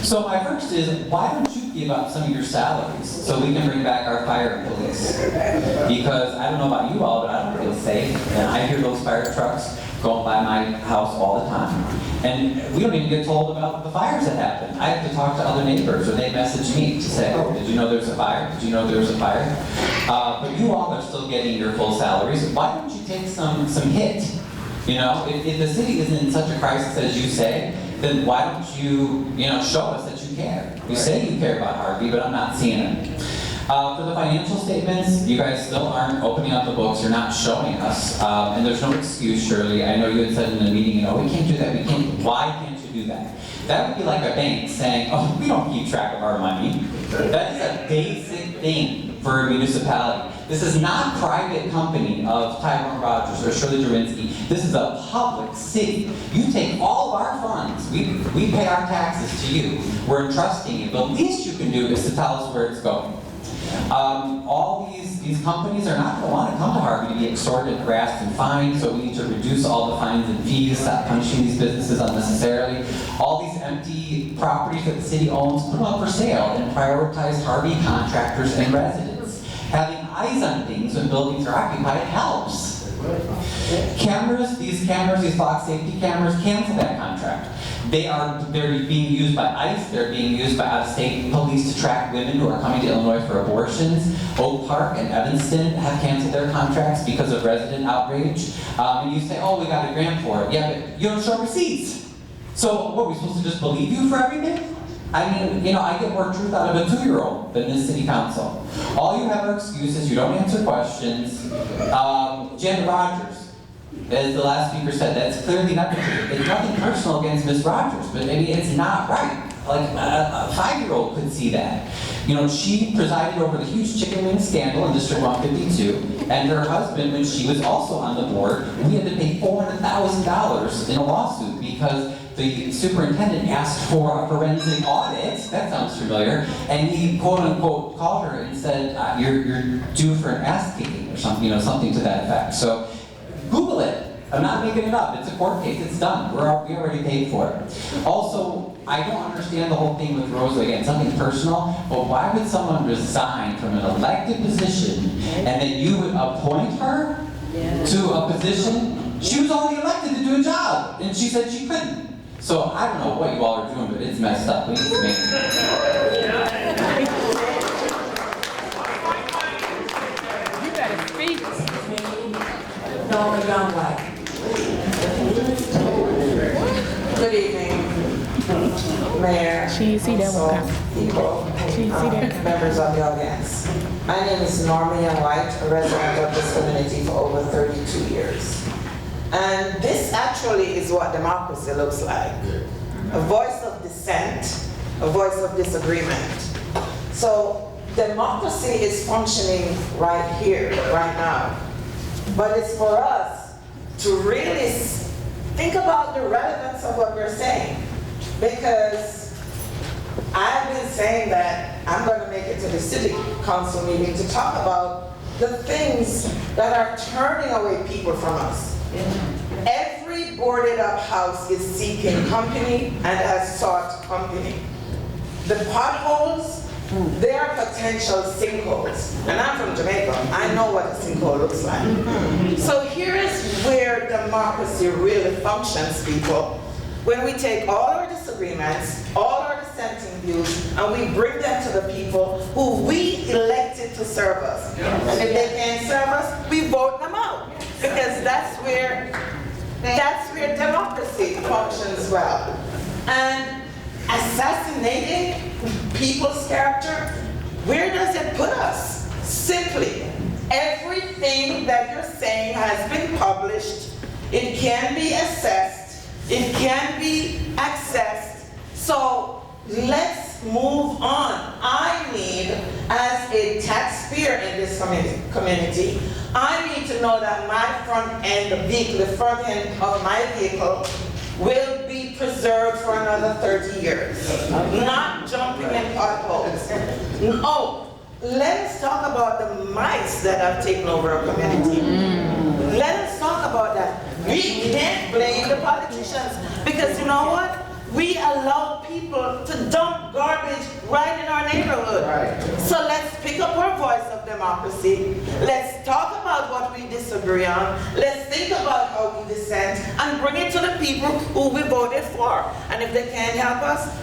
So my first is, why don't you give up some of your salaries so we can bring back our fire and police? Because I don't know about you all, but I don't feel safe. And I hear those fire trucks going by my house all the time. And we don't even get told about the fires that happen. I have to talk to other neighbors, or they message me to say, oh, did you know there's a fire? Did you know there was a fire? But you all are still getting your full salaries. Why don't you take some hit? You know, if the city isn't in such a crisis as you say, then why don't you, show us that you care? You say you care about Harvey, but I'm not seeing it. For the financial statements, you guys still aren't opening up the books, you're not showing us, and there's no excuse, Shirley. I know you had said in the meeting, we can't do that, why can't you do that? That would be like a bank saying, oh, we don't keep track of our money. That is a basic thing for a municipality. This is not a private company of Tyrone Rogers or Shirley Drewenski. This is a public city. You take all of our funds. We pay our taxes to you. We're entrusting you. The least you can do is to tell us where it's going. All these companies are not going to want to come to Harvey to be extorted, harassed, and fined, so we need to reduce all the fines and fees, stop punishing these businesses unnecessarily. All these empty properties that the city owns, put them up for sale and prioritize Harvey contractors and residents. Having eyes on things when buildings are occupied helps. These Fox safety cameras, cancel that contract. They're being used by ICE, they're being used by out-of-state police to track women who are coming to Illinois for abortions. Oak Park and Evanston have canceled their contracts because of resident outrage. And you say, oh, we got a grant for it. Yeah, but you don't show receipts. So what, are we supposed to just believe you for everything? I mean, I get more truth out of a 2-year-old than this city council. All you have are excuses, you don't answer questions. Jen Rogers, as the last speaker said, that's clearly not true. It's nothing personal against Ms. Rogers, but it's not right. Like, a 5-year-old could see that. She presided over the huge chicken wing scandal in District 152, and her husband, when she was also on the board, we had to pay $400,000 in a lawsuit because the superintendent asked for a forensic audit. That sounds familiar. And he, quote unquote, called her and said, you're due for an ass kicking or something, something to that effect. So Google it. I'm not making it up. It's a court case. It's done. We already paid for it. Also, I don't understand the whole thing with Rosa. Again, something personal, but why would someone resign from an elected position and then you would appoint her to a position? She was already elected to do a job, and she said she couldn't. So I don't know what you all are doing, but it's messed up. We need to make You better speak. No, young white. Good evening, Mayor. She see that one. People, members of the audience. My name is Norma Young White, a resident of this community for over 32 years. And this actually is what democracy looks like. A voice of dissent, a voice of disagreement. So democracy is functioning right here, right now. But it's for us to really think about the relevance of what we're saying. Because I've been saying that I'm going to make it to the city council meeting to talk about the things that are turning away people from us. Every boarded up house is seeking company and has sought company. The potholes, they are potential sinkholes. And I'm from Jamaica. I know what a sinkhole looks like. So here is where democracy really functions, people. When we take all our disagreements, all our dissenting views, and we bring them to the people who we elected to serve us. And if they can't serve us, we vote them out. Because that's where democracy functions well. And assassinating people's character, where does it put us? Simply, everything that you're saying has been published. It can be assessed. It can be accessed. So let's move on. I need, as a taxpayer in this community, I need to know that my front end vehicle, the front end of my vehicle, will be preserved for another 30 years. Not jumping in potholes. No, let us talk about the mice that have taken over our community. Let us talk about that. We can't blame the politicians because you know what? we allow people to dump garbage right in our neighborhood. So let's pick up our voice of democracy. Let's talk about what we disagree on. Let's think about how we dissent and bring it to the people who we voted for. And if they can't help us,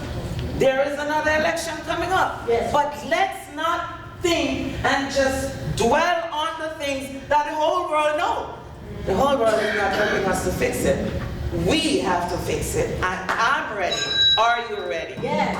there is another election coming up. But let's not think and just dwell on the things that the whole world knows. The whole world is not helping us to fix it. We have to fix it. And I'm ready. Are you ready? Yes.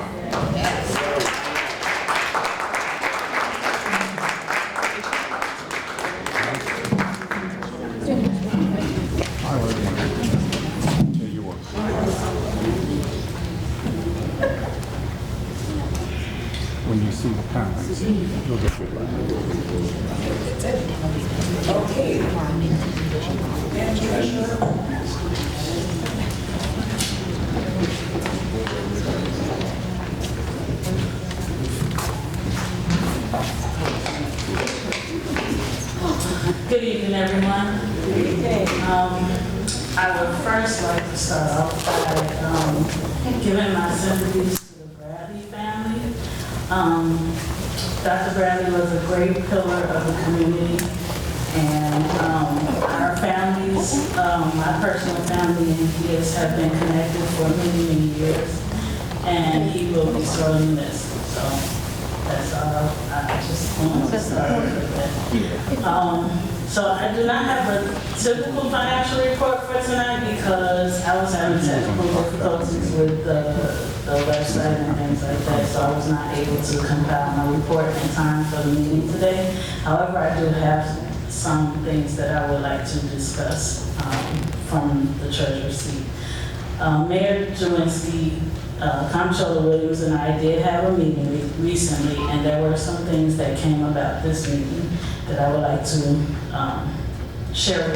When you see the comments, you'll get your Okay. Madam Treasurer. Good evening, everyone. Good evening. I would first like to start off by giving my sympathies to the Bradley family. Dr. Bradley was a great pillar of the community, and our families, my personal family and his have been connected for many, many years, and he will be sorely missed. So that's all. I just want to start with that. So I do not have a typical financial report for tonight because I was having technical difficulties with the website and things like that, so I was not able to compile my report in time for the meeting today. However, I do have some things that I would like to discuss from the treasurer's seat. Mayor Drewenski, Comptroller Williams and I did have a meeting recently, and there were some things that came about this meeting that I would like to share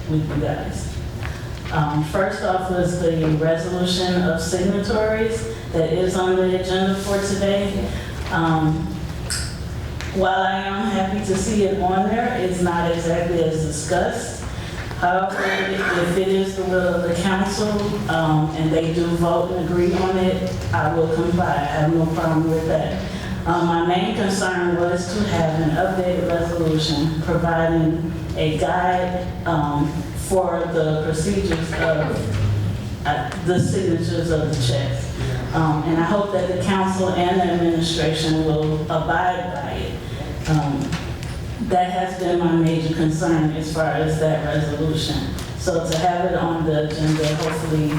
with you guys. First off was the resolution of signatories that is on the agenda for today. While I am happy to see it on there, it's not exactly as discussed. However, if it is the will of the council and they do vote and agree on it, I will comply. I have no problem with that. My main concern was to have an updated resolution providing a guide for the procedures of the signatures of the checks. And I hope that the council and the administration will abide by it. That has been my major concern as far as that resolution. So to have it on the agenda, hopefully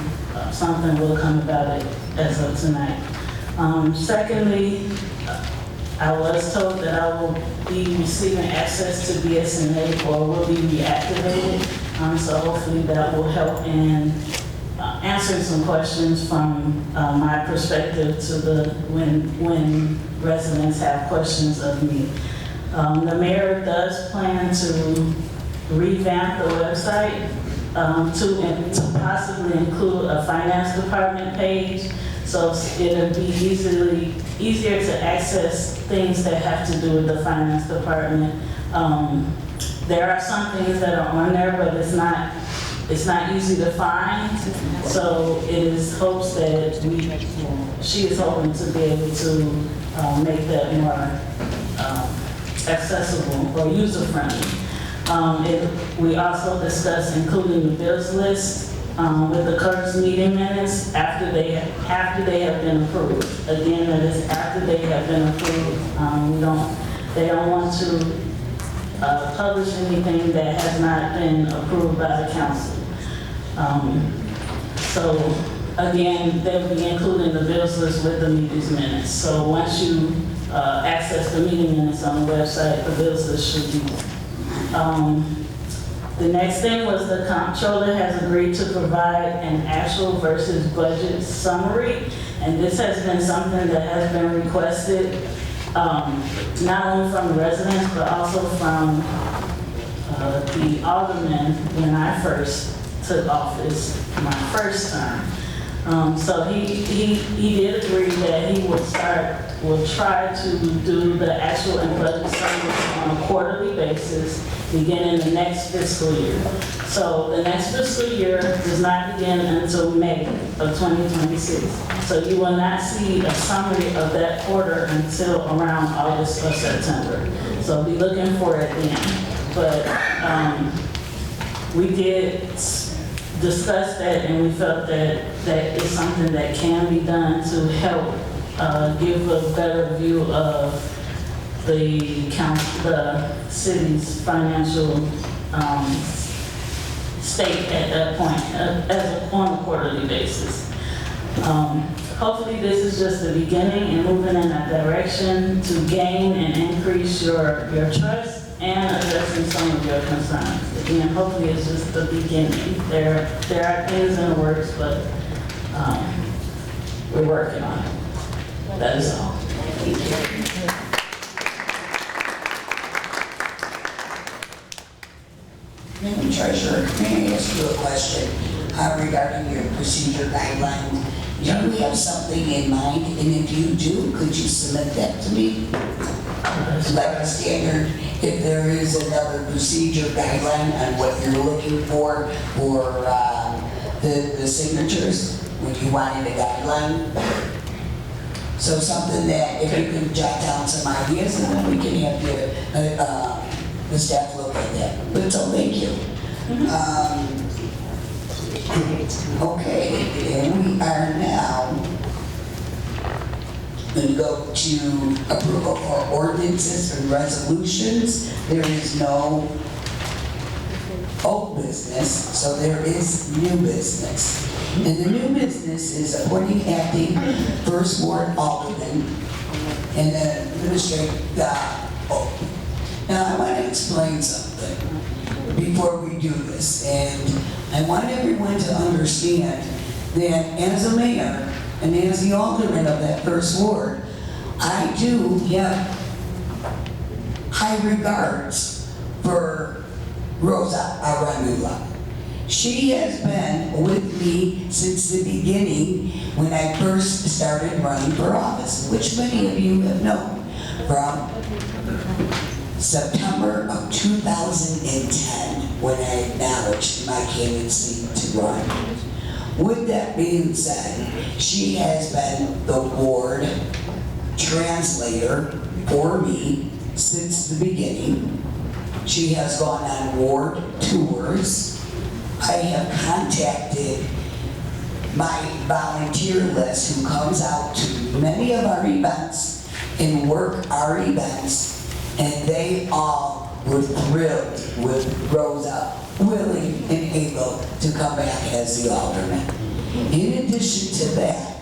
something will come about it as of tonight. Secondly, I was told that I will be receiving access to BSNA or will be reactivated. So hopefully that will help in answering some questions from my perspective to when residents have questions of me. The mayor does plan to revamp the website to possibly include a finance department page, so it'll be easier to access things that have to do with the finance department. There are some things that are on there, but it's not easy to find. So it is hopes that she is hoping to be able to make that more accessible or user-friendly. We also discussed including the bills list with the clerk's meeting minutes after they have been approved. Again, that is after they have been approved. They don't want to publish anything that has not been approved by the council. So again, they'll be including the bills list with the meeting minutes. So once you access the meeting minutes on the website, the bills list should be. The next thing was the comptroller has agreed to provide an actual versus budget summary, and this has been something that has been requested not only from the residents but also from the aldermen when I first took office, my first term. So he did agree that he will try to do the actual and budget service on a quarterly basis beginning the next fiscal year. So the next fiscal year does not begin until May of 2026. So you will not see a summary of that quarter until around August or September. So be looking for it then. But we did discuss that, and we felt that that is something that can be done to help give a better view of the city's financial state at that point, on a quarterly basis. Hopefully this is just the beginning and moving in that direction to gain and increase your trust and addressing some of your concerns. Again, hopefully it's just the beginning. There are things in the works, but we're working on it. That is all. Madam Treasurer, may I ask you a question regarding your procedure guidelines? Do you have something in mind? And if you do, could you submit that to me? Like a standard, if there is another procedure guideline on what you're looking for the signatures, would you want a guideline? So something that if you can jot down some ideas, and then we can have the staff look at that. But so thank you. Okay, and we are now going to go to approval for ordinances and resolutions. There is no old business, so there is new business. And the new business is appointing acting first ward alderman and the administrative. Now I want to explain something before we do this, and I want everyone to understand that as a mayor and as the alderman of that first ward, I do have high regards for Rosa Arambula. She has been with me since the beginning when I first started running for office, which many of you have known, from September of 2010 when I acknowledged my candidacy to run. With that being said, she has been the ward translator for me since the beginning. She has gone on ward tours. I have contacted my volunteer list who comes out to many of our events and work our events, and they all were thrilled with Rosa willing and able to come back as the alderman. In addition to that,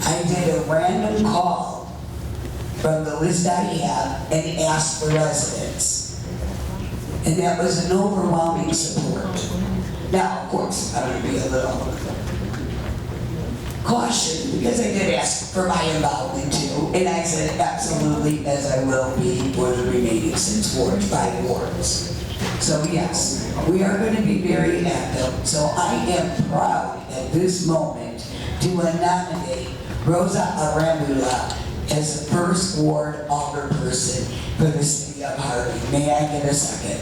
I did a random call from the list I have and asked for residents. And that was an overwhelming support. Now, of course, I'm going to be a little cautious because I did ask for my involvement too. And I said absolutely, as I will be for the remaining 5 wards. So yes, we are going to be very active. So I am proud at this moment to nominate Rosa Arambula as the first ward alderperson for the city of Harvey. May I get a second?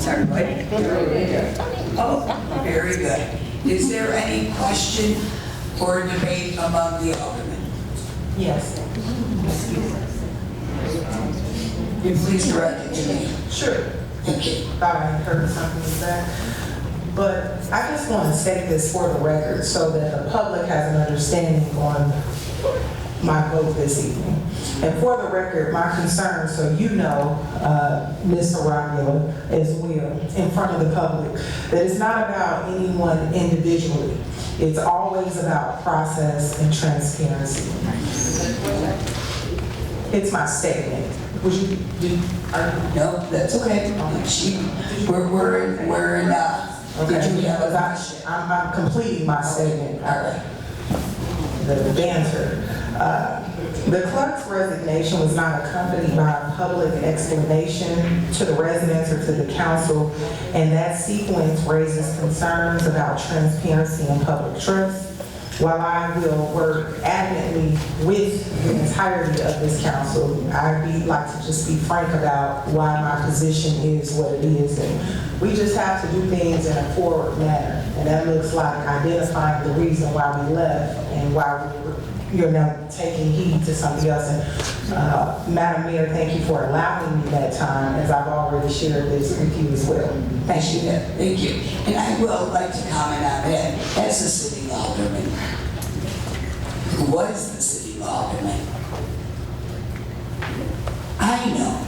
Sorry, what? Oh, very good. Is there any question or debate among the aldermen? Yes. You please direct it to me. Sure. Thank you. Thought I heard something like that. But I just want to state this for the record so that the public has an understanding on my vote this evening. And for the record, my concern, so you know, Ms. Arambula as well, in front of the public, that it's not about anyone individually. It's always about process and transparency. It's my statement. Would you do? No, that's okay. We're in. Okay. Did you have a question? I'm completing my statement. All right. The banter. The clerk's resignation was not accompanied by a public explanation to the residents or to the council, and that sequence raises concerns about transparency and public trust. While I will work adamantly with the entirety of this council, I'd like to just be frank about why my position is what it is. And we just have to do things in a forward manner. And that looks like identifying the reason why we left and why we were, taking heed to something else. And Madam Mayor, thank you for allowing me that time, as I've already shared this with you as well. Thank you. Thank you. And I will like to comment on that as a city alderman. Who was the city alderman? I know.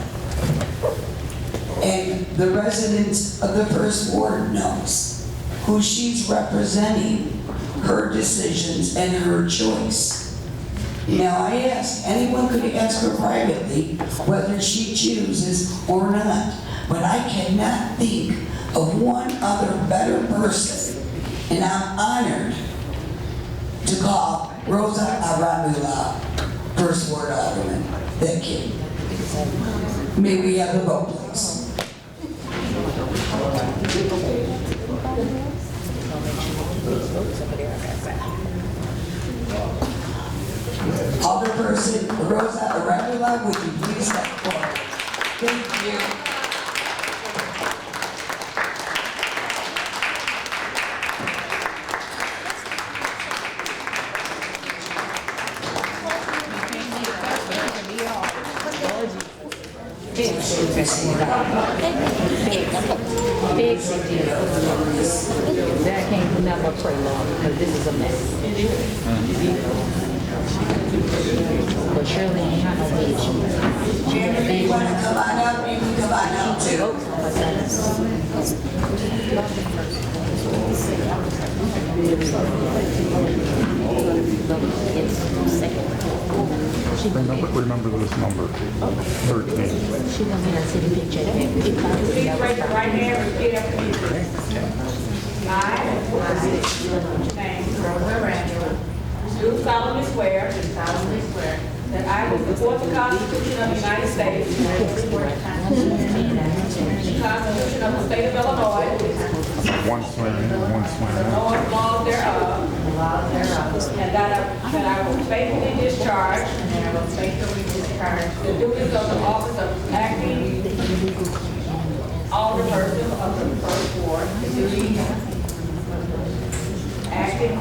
And the residents of the First Ward knows who she's representing, her decisions and her choice. Now I ask, anyone could ask her privately whether she chooses or not, but I cannot think of one other better person, and I'm honored to call Rosa Arambula First Ward Alderman. Thank you. May we have a vote, please? Alderperson Rosa Arambula, would you please step forward? Thank you. That can't never pray long because this is a mess. But Shirley ain't got no bitch. Jeremy, you want to come on up? You can come on up too. Remember this number, 13. She gonna be a city picture. Please raise your right hand, repeat after me. I, name, Rosa Arambula, do solemnly swear that I will support the Constitution of the United States, the Constitution of the State of Illinois, One swearing, one the swearing. laws thereof, and that I will faithfully discharge the duties of the office of acting alderperson of the First Ward, the duties acting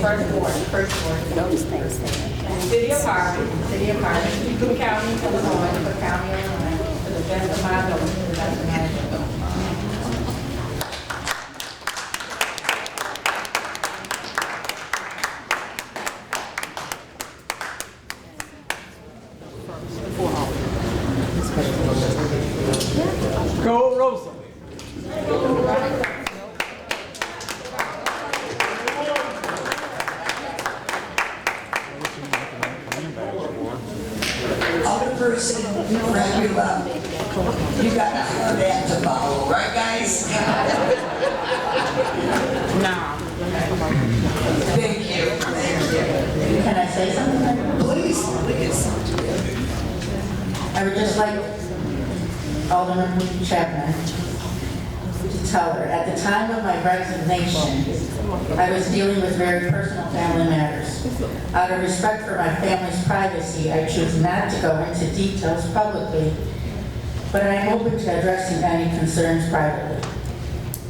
First Ward, City of Harvey, Cook County, Illinois, to the best of my ability, Go, Rosa. Alderperson Arambula, you got a hard act to follow, right, guys? No. Thank you. Can I say something? Please, please. I would just like Alderman Chapman to tell her, at the time of my resignation, I was dealing with very personal family matters. Out of respect for my family's privacy, I choose not to go into details publicly, but I am open to addressing any concerns privately.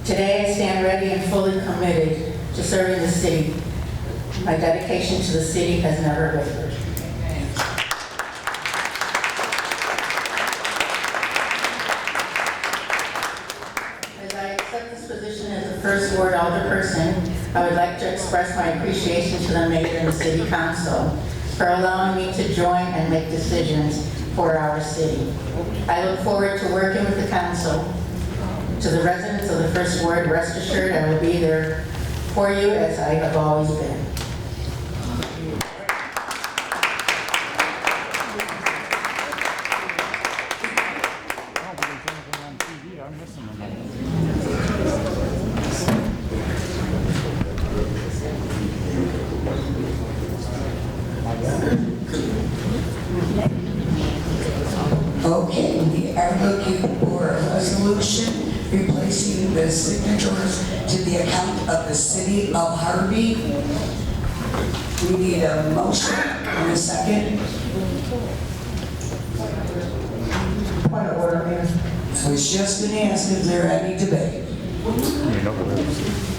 Today, I stand ready and fully committed to serving the city. My dedication to the city has never wavered. First Ward Alderperson, I would like to express my appreciation to the mayor and the city council for allowing me to join and make decisions for our city. I look forward to working with the council. To the residents of the First Ward, rest assured I will be there for you as I have always been. resolution replacing the signatures to the account of the city of Harvey. We need a motion and a second. Point of order, Mayor. I was just going to ask if there any debate.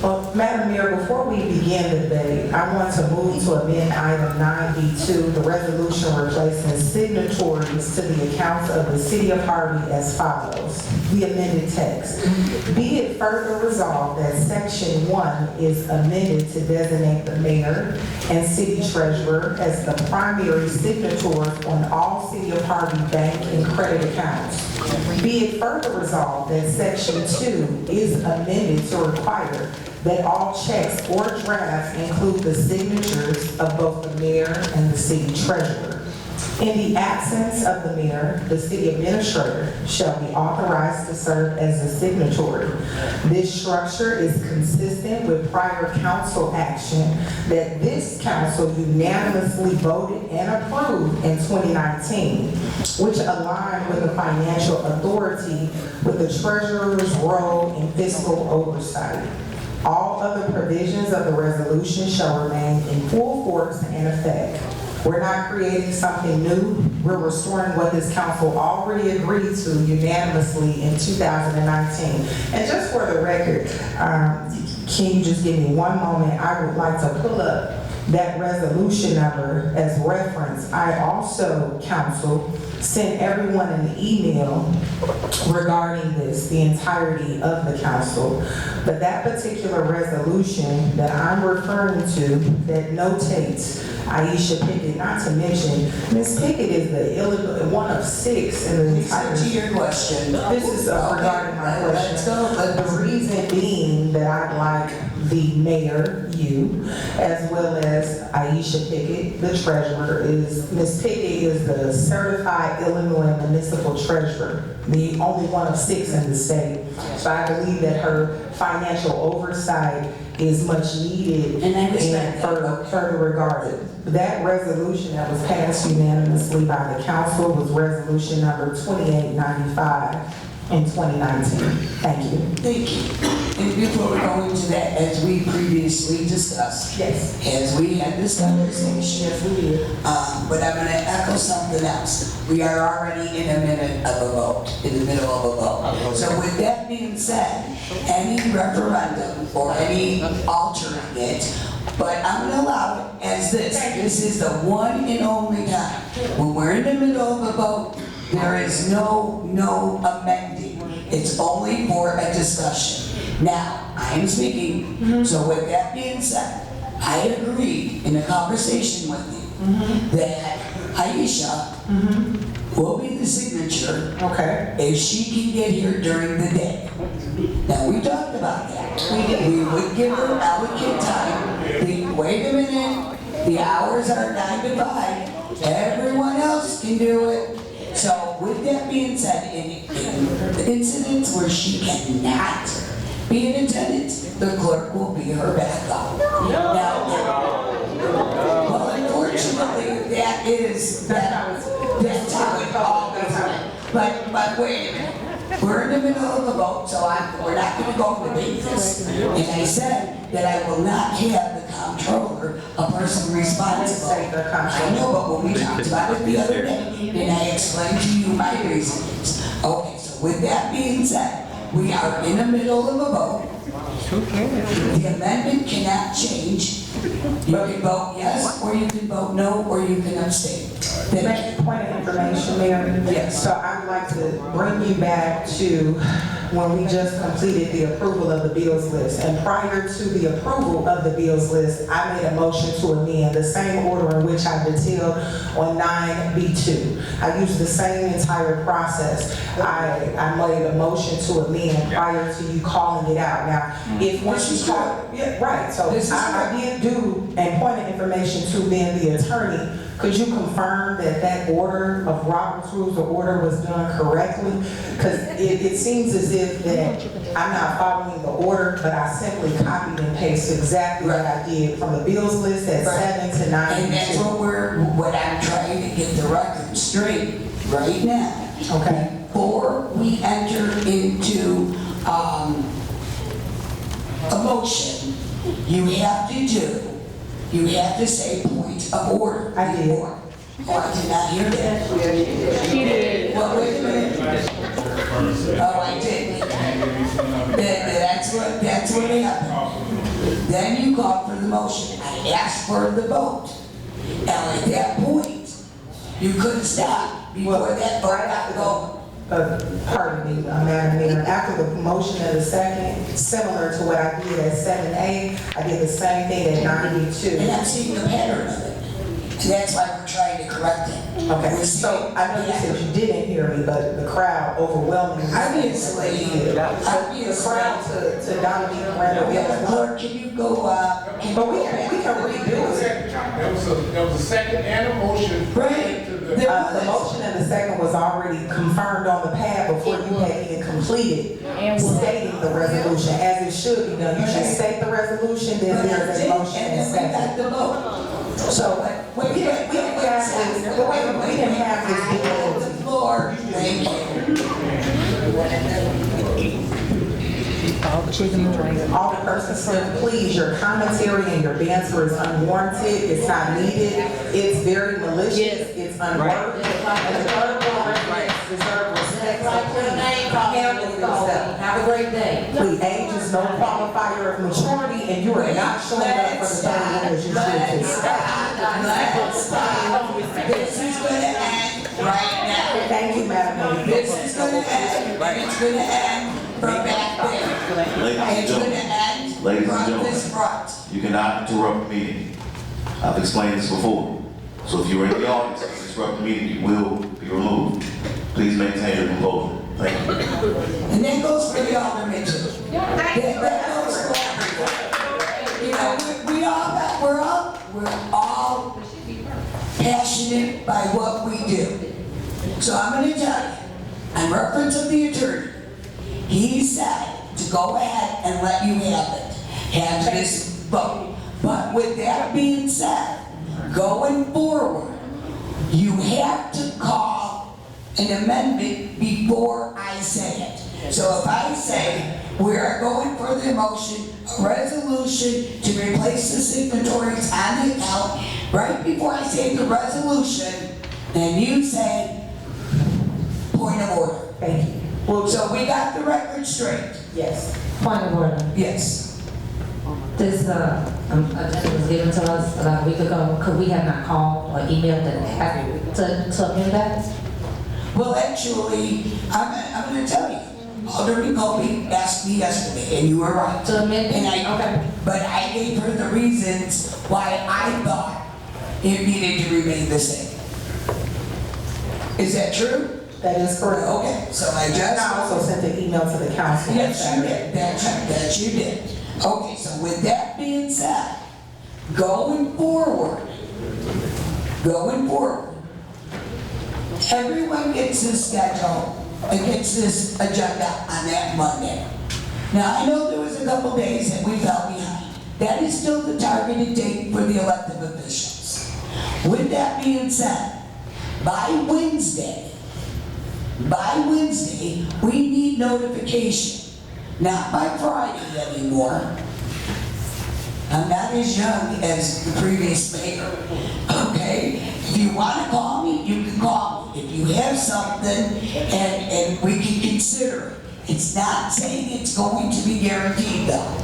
Well, Madam Mayor, before we begin the debate, I want to move to amend item 9B2, the resolution replacing signatories to the accounts of the city of Harvey as follows. The amended text. Be it further resolved that section 1 is amended to designate the mayor and city treasurer as the primary signatories on all city of Harvey bank and credit accounts. Be it further resolved that section 2 is amended to require that all checks or drafts include the signatures of both the mayor and the city treasurer. In the absence of the mayor, the city administrator shall be authorized to serve as a signatory. This structure is consistent with prior council action that this council unanimously voted and approved in 2019, which aligned with the financial authority with the treasurer's role in fiscal oversight. All other provisions of the resolution shall remain in full force and effect. We're not creating something new. We're restoring what this council already agreed to unanimously in 2019. And just for the record, can you just give me one moment? I would like to pull up that resolution number as reference. I also, council, sent everyone an email regarding this, the entirety of the council. But that particular resolution that I'm referring to that notates Aisha Pickett, not to mention, Ms. Pickett is the one of 6 in the entire. To your question. This is regarding my question. Let's go. The reason being that I'd like the mayor, you, as well as Aisha Pickett, the treasurer, is Ms. Pickett is the certified Illinois municipal treasurer, the only one of 6 in the state. So I believe that her financial oversight is much needed and further regarded. That resolution that was passed unanimously by the council was resolution number 2895 in 2019. Thank you. Thank you. And before we go into that, as we previously discussed, yes, as we had this conversation, yes, we did. But I'm going to echo something else. We are already in a minute of a vote, in the middle of a vote. So with that being said, any referendum or any altering it, but I'm going to allow it as this. This is the one and only time. When we're in the middle of a vote, there is no amending. It's only for a discussion. Now, I am speaking, so with that being said, I agreed in a conversation with you that Aisha will be the signature if she can get here during the day. Now, we talked about that. We would give her allocate time. Wait a minute, the hours are 9 to 5. Everyone else can do it. So with that being said, in incidents where she cannot be in attendance, the clerk will be her backup. Now, well, unfortunately, that's how it all goes. But wait a minute. We're in the middle of a vote, so we're not going to go debate this. And I said that I will not have the comptroller, a person responsible. I know, but when we talked about it the other day, and I explained to you my reasons. Okay, so with that being said, we are in the middle of a vote. The amendment cannot change. You can vote yes, or you can vote no, or you can abstain. Point of information, Mayor. Yes. So I'd like to bring you back to when we just completed the approval of the bills list. And prior to the approval of the bills list, I made a motion to amend the same order in which I detailed on 9B2. I used the same entire process. I made a motion to amend prior to you calling it out. Now, if once you call, right, so I did do, and point of information to then the attorney, could you confirm that that order of Robert's Rules of Order was done correctly? Because it seems as if that I'm not following the order, but I simply copied and pasted exactly what I did from the bills list at 7 to 9. And that's what I'm trying to to get the record straight right now. Okay. Before we enter into a motion, you have to say point of order. I did. Oh, I did not hear that. She did. Well, wait a minute. Oh, I did. That's what happened. Then you called for the motion. I asked for the vote. And at that point, you couldn't stop before that vote got going. Pardon me, Madam Mayor, after the motion and the second, similar to what I did at 7A, I did the same thing at 92. And I'm seeing the pattern of it. And that's why we're trying to correct it. Okay, so I know you said you didn't hear me, but the crowd overwhelmingly. Obviously. The crowd to Dominique Randle-El. Clerk, can you go, But we can redo it. There was a second and a motion. Right. The motion and the second was already confirmed on the pad before you had even completed stating the resolution, as it should be done. You should state the resolution, then there's a motion and second. the vote. So, we can have this The floor, thank you. All the persons said, please, your commentary and your banter is unwarranted, it's not needed, it's very malicious, it's unworthy. And the third one deserve respect, so please, handle yourself. Have a great day. Please, age is no qualifier of maturity, and you are not showing up for the 30 years you should Stop. This is gonna end right now. Thank you, Madam Mayor. This is gonna end, and it's gonna end from back there. Ladies and gentlemen, From this front. you cannot interrupt the meeting. I've explained this before. So if you're in the audience and disrupt the meeting, you will be removed. Please maintain your composure. Thank you. And that goes for the alderman too. That goes for everyone. You know, we're all passionate by what we do. So I'm gonna tell you, in reference of the attorney, he said to go ahead and let you have this vote. But with that being said, going forward, you have to call an amendment before I say it. So if I say, we are going for the motion, a resolution to replace the signatories on the account, right before I say the resolution, then you say, point of order. Thank you. Well, so we got the record straight. Yes. Point of order. Yes. This agenda was given to us about a week ago. Could we have not called or emailed to amend that? Well, actually, I'm going to tell you. Alderman Colby asked me yesterday, and you were right. To amend it? But I gave her the reasons why I thought it needed to remain the same. Is that true? That is correct. Okay, so I I also sent an email to the council. Yes, you did. That you did. Okay, so with that being said, going forward, everyone gets this schedule and gets this agenda on that Monday. Now, I know there was a couple days that we fell behind. That is still the targeted date for the elected officials. With that being said, by Wednesday, we need notification. Not by Friday anymore. I'm not as young as the previous mayor, okay? If you want to call me, you can call me. If you have something, and we can consider it. It's not saying it's going to be guaranteed though.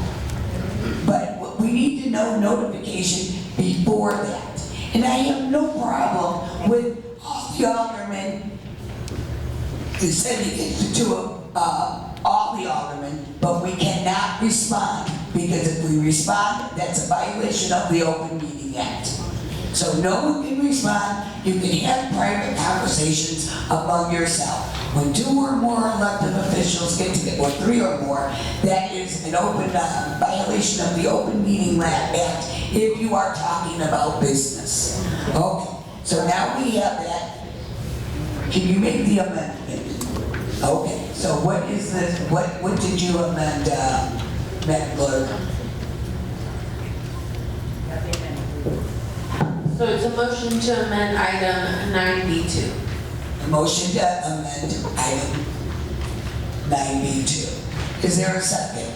But we need to know notification before that. And I have no problem with all the aldermen sending it to all the aldermen, but we cannot respond, because if we respond, that's a violation of the Open Meeting Act. So no one can respond. You can have private conversations among yourself. When 2 or more elected officials get together, or 3 or more, that is an open violation of the Open Meeting Act if you are talking about business. Okay, so now we have that. Can you make the amendment? Okay, so what is this, what did you amend, Madam Clerk? So it's a motion to amend item 9B2. A motion to amend item 9B2. Is there a second?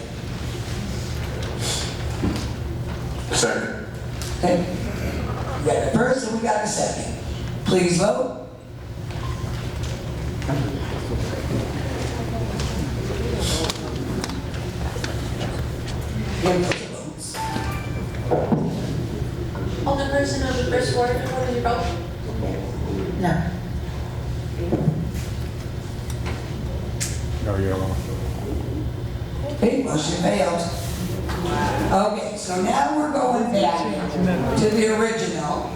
Second. Okay. We got a first and we got a second. Please vote. Alderperson of the first ward, what did you vote? No. No yellow. Okay, motion failed. Okay, so now we're going back to the original.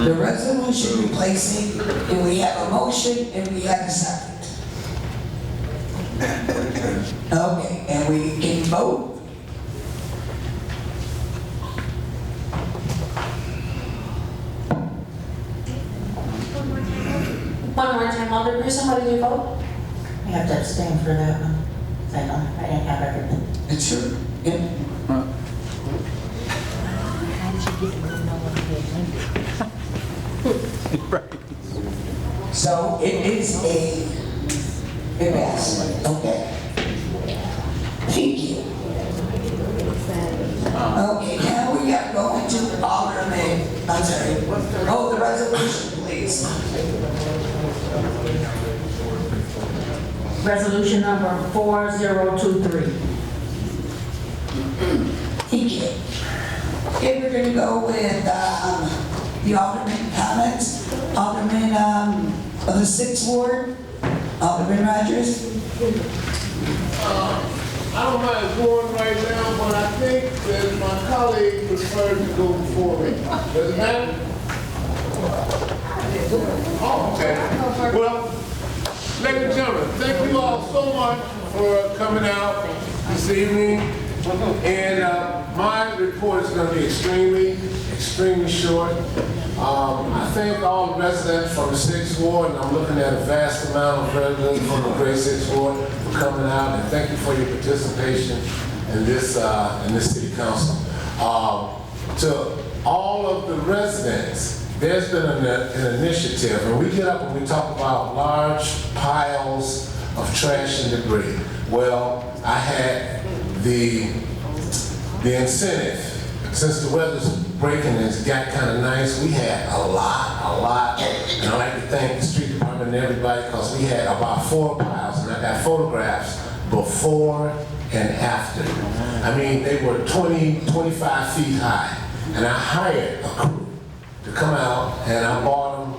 The resolution replacing, and we have a motion and we have a second. Okay, and we can vote. One more time, Alderperson, what did you vote? I have to abstain for that one. I didn't have everything. It's true. Yeah. So it is a investment, okay? Thank you. Okay, now we are going to Alderman, I'm sorry, oh, the resolution, please. Resolution number 4023. Thank you. Okay, we're gonna go with the Alderman comments. Alderman of the 6th Ward, Alderman Rogers. I don't mind going right now, but I think that my colleague preferred to go before me. Does it matter? Oh, okay. Well, ladies and gentlemen, thank you all so much for coming out this evening. And my report is going to be extremely short. I thank all the residents from the 6th Ward, and I'm looking at a vast amount of residents from the great 6th Ward for coming out, and thank you for your participation in this city council. To all of the residents, there's been an initiative, and we get up and we talk about large piles of trash and debris. Well, I had the incentive, since the weather's breaking and it's got kind of nice, we had a lot, and I'd like to thank the street department and everybody, because we had about 4 piles, and I got photographs before and after. I mean, they were 20, 25 feet high, and I hired a crew to come out, and I bought them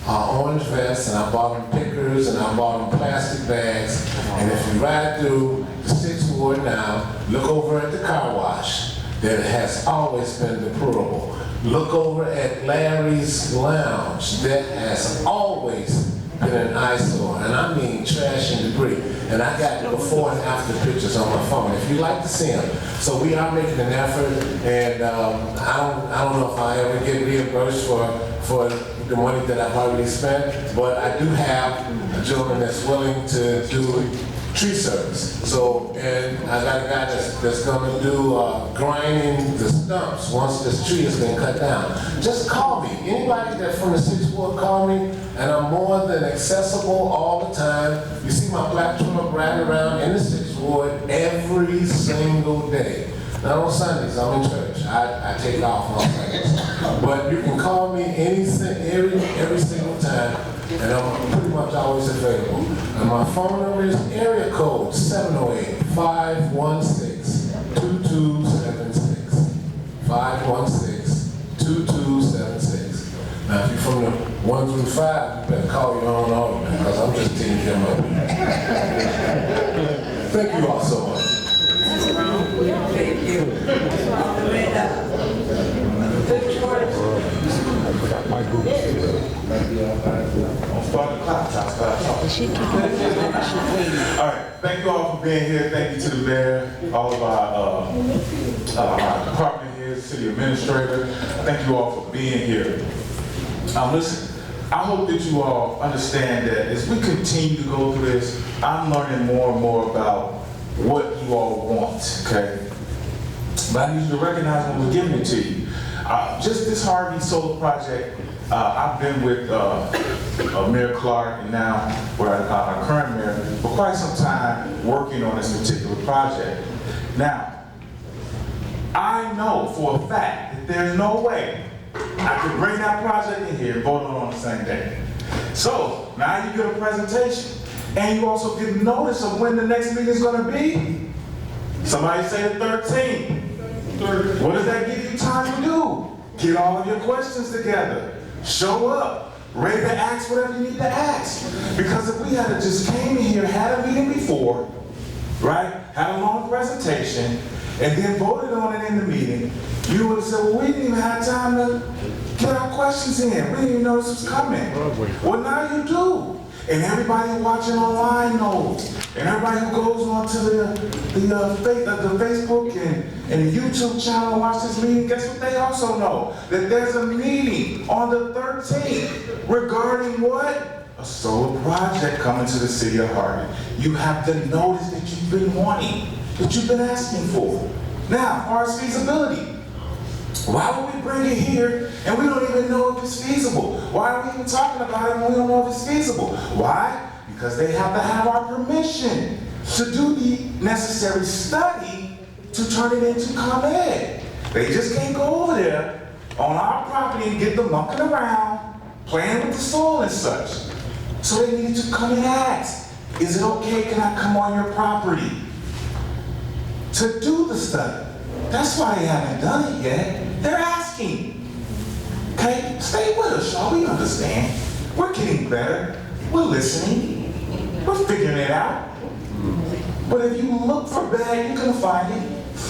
orange vests, and I bought them pickers, and I bought them plastic bags, and if you ride through the 6th Ward now, look over at the car wash that has always been deplorable. Look over at Larry's Lounge that has always been an eyesore, and I mean trash and debris. And I got before and after pictures on my phone, if you'd like to see them. So we are making an effort, and I don't know if I ever get reimbursed for the money that I've already spent, but I do have a gentleman that's willing to do tree service. So, and I got a guy that's gonna do grinding the stumps once this tree has been cut down. Just call me. Anybody that from the 6th Ward, call me, and I'm more than accessible all the time. You see my black truck riding around in the 6th Ward every single day. Not on Sundays, I'm in church. I take off on Sundays. But you can call me every single time, and I'm pretty much always available. And my phone number is area code 708-516-2276. 516-2276. Now, if you're from the 1 through 5, you better call your own alderman, because I'm just teaming them up. Thank you all so much. Thank you. All right, thank you all for being here. Thank you to the mayor, all of our department heads, city administrator. Thank you all for being here. Listen, I hope that you all understand that as we continue to go through this, I'm learning more and more about what you all want, okay? But I need you to recognize when we're giving it to you. Just this Harvey solar project, I've been with Mayor Clark and now our current mayor for quite some time working on this particular project. Now, I know for a fact that there's no way I could bring that project in here and vote on the same day. So now you get a presentation and you also get notice of when the next meeting is going to be. Somebody say the 13th. What does that give you time to do? Get all of your questions together. Show up. Ready to ask whatever you need to ask. Because if we had just came in here, had a meeting before, right? Had a long presentation, and then voted on it in the meeting, you would have said, well, we didn't even have time to get our questions in. We didn't even know this was coming. Well, now you do. And everybody watching online knows. And everybody who goes onto the Facebook and the YouTube channel and watch this meeting, guess what they also know? That there's a meeting on the 13th regarding what? A solar project coming to the city of Harvey. You have the notice that you've been wanting, that you've been asking for. Now, as far as feasibility, why would we bring it here and we don't even know if it's feasible? Why are we even talking about it when we don't know if it's feasible? Why? Because they have to have our permission to do the necessary study to turn it into ComEd. They just can't go over there on our property and get them mucking around, playing with the soil and such. So they need to come and ask, is it okay, can I come on your property to do the study? That's why they haven't done it yet. They're asking. Okay? Stay with us, y'all. We understand. We're getting better. We're listening. We're figuring it out. But if you look for bad, you're going to find it.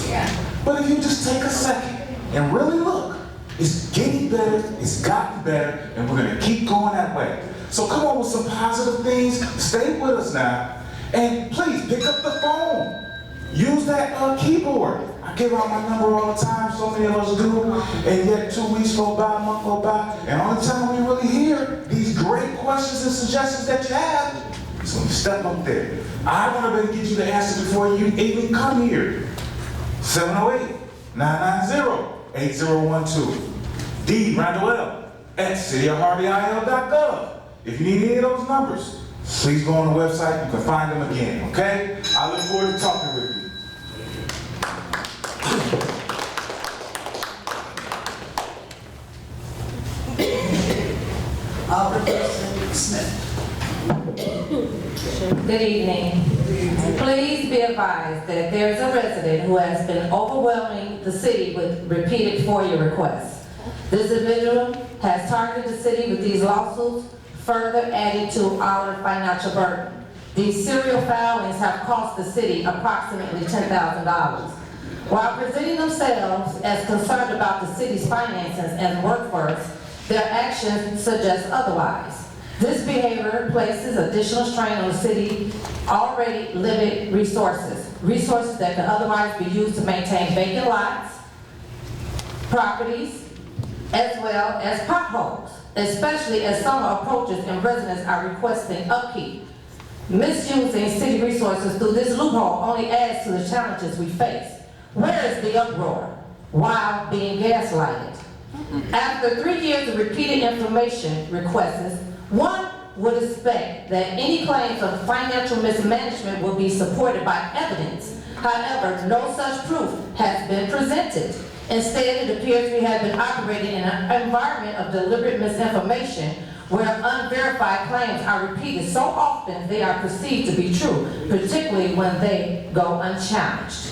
Yeah. But if you just take a second and really look, it's getting better, it's gotten better, and we're going to keep going that way. So come on with some positive things. Stay with us now. And please, pick up the phone. Use that keyboard. I give out my number all the time, so many of us do, and yet 2 weeks go by, a month go by, and all the time we really hear these great questions and suggestions that you have. So you step up there. I want to get you the answer before you even come here. 708-990-8012. D. Randle-El at cityofharveyil.gov. If you need any of those numbers, please go on the website. You can find them again, okay? I look forward to talking with you. Alderperson Smith. Good evening. Please be advised that there is a resident who has been overwhelming the city with repeated FOIA requests. This individual has targeted the city with these lawsuits, further added to our financial burden. These serial filings have cost the city approximately $10,000. While presenting themselves as concerned about the city's finances and workforce, their actions suggest otherwise. This behavior places additional strain on the city's already limited resources that could otherwise be used to maintain vacant lots, properties, as well as potholes, especially as summer approaches and residents are requesting upkeep. Misusing city resources through this loophole only adds to the challenges we face. Where is the uproar while being gaslighted? After 3 years of repeated information requests, one would expect that any claims of financial mismanagement will be supported by evidence. However, no such proof has been presented. Instead, it appears we have been operating in an environment of deliberate misinformation where unverified claims are repeated so often they are perceived to be true, particularly when they go unchallenged.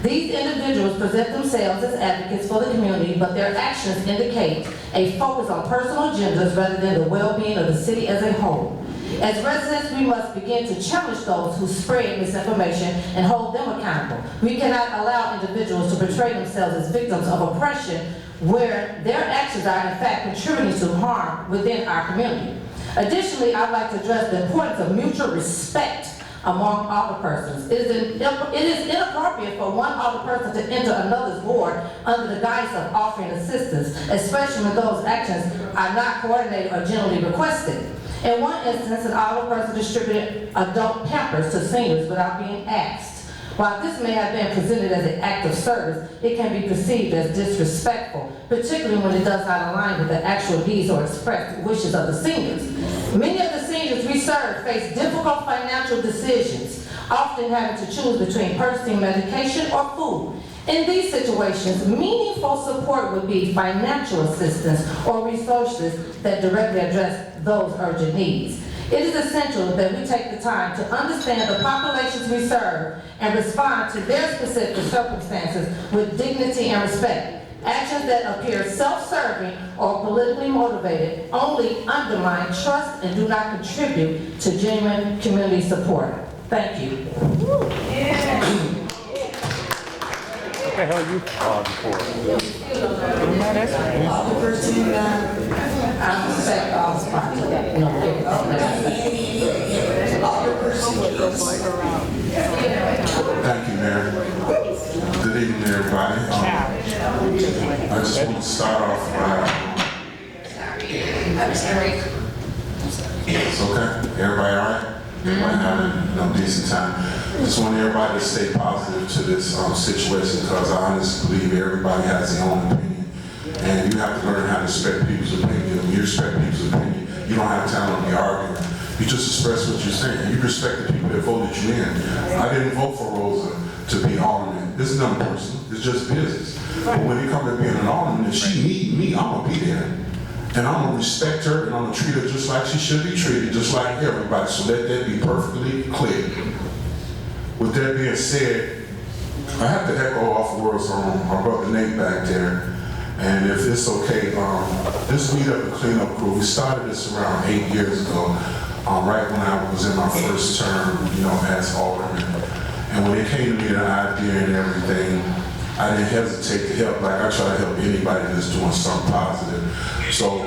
These individuals present themselves as advocates for the community, but their actions indicate a focus on personal agendas rather than the well-being of the city as a whole. As residents, we must begin to challenge those who spread misinformation and hold them accountable. We cannot allow individuals to portray themselves as victims of oppression where their actions are in fact contributing to harm within our community. Additionally, I'd like to address the importance of mutual respect among alderpersons. It is inappropriate for one alderperson to enter another's ward under the guise of offering assistance, especially when those actions are not coordinated or generally requested. In one instance, an alderperson distributed adult Pampers to seniors without being asked. While this may have been presented as an act of service, it can be perceived as disrespectful, particularly when it does not align with the actual needs or expressed wishes of the seniors. Many of the seniors we serve face difficult financial decisions, often having to choose between purchasing medication or food. In these situations, meaningful support would be financial assistance or resources that directly address those urgent needs. It is essential that we take the time to understand the populations we serve and respond to their specific circumstances with dignity and respect. Actions that appear self-serving or politically motivated only undermine trust and do not contribute to genuine community support. Thank you. What the hell you on for? Thank you, Mayor. Good evening, everybody. I just want to start off by... It's okay? Everybody all right? Everybody having a decent time? Just want everybody to stay positive to this situation, because I honestly believe everybody has their own opinion. And you have to learn how to respect people's opinion. When you respect people's opinion, you don't have time to be arguing. You just express what you're saying. You respect the people that voted you in. I didn't vote for Rosa to be alderman. This is nothing personal. It's just business. But when it comes to being an alderman, if she need me, I'm going to be there. And I'm going to respect her, and I'm going to treat her just like she should be treated, just like everybody. So let that be perfectly clear. With that being said, I have to echo off the words from our brother Nate back there. And if it's okay, this meet up and cleanup crew, we started this around 8 years ago, right when I was in my first term, as alderman. And when it came to me, the idea and everything, I didn't hesitate to help. Like I try to help anybody that's doing something positive. So,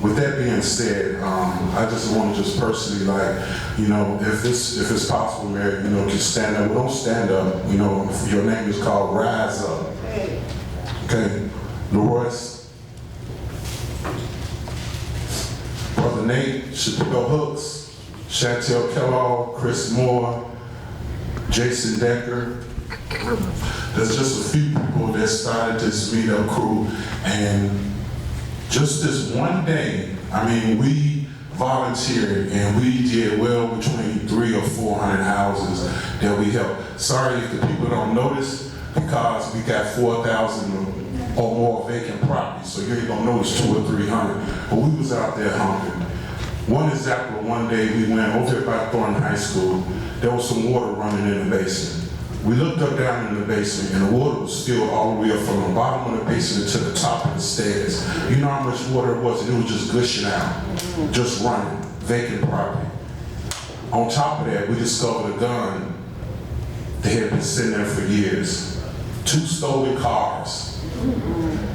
with that being said, I just want to just personally, if it's possible, Mayor, can stand up. Well, don't stand up. If your name is called Rise Up. Okay, Leroyce, Brother Nate, Shaquille Hooks, Chantel Kellogg, Chris Moore, Jason Decker. There's just a few people that started this meetup crew, and just this one day, we volunteered and we did well between 300 or 400 houses that we helped. Sorry if the people don't notice, because we got 4,000 or more vacant properties, so you ain't gonna notice 200 or 300. But we was out there hungry. One example, one day we went over here by Thornton High School. There was some water running in the basement. We looked up down in the basement, and the water was filled all the way up from the bottom of the basement to the top of the stairs. You know how much water it was, and it was just gushing out, just running, vacant property. On top of that, we discovered a gun that had been sitting there for years. 2 stolen cars.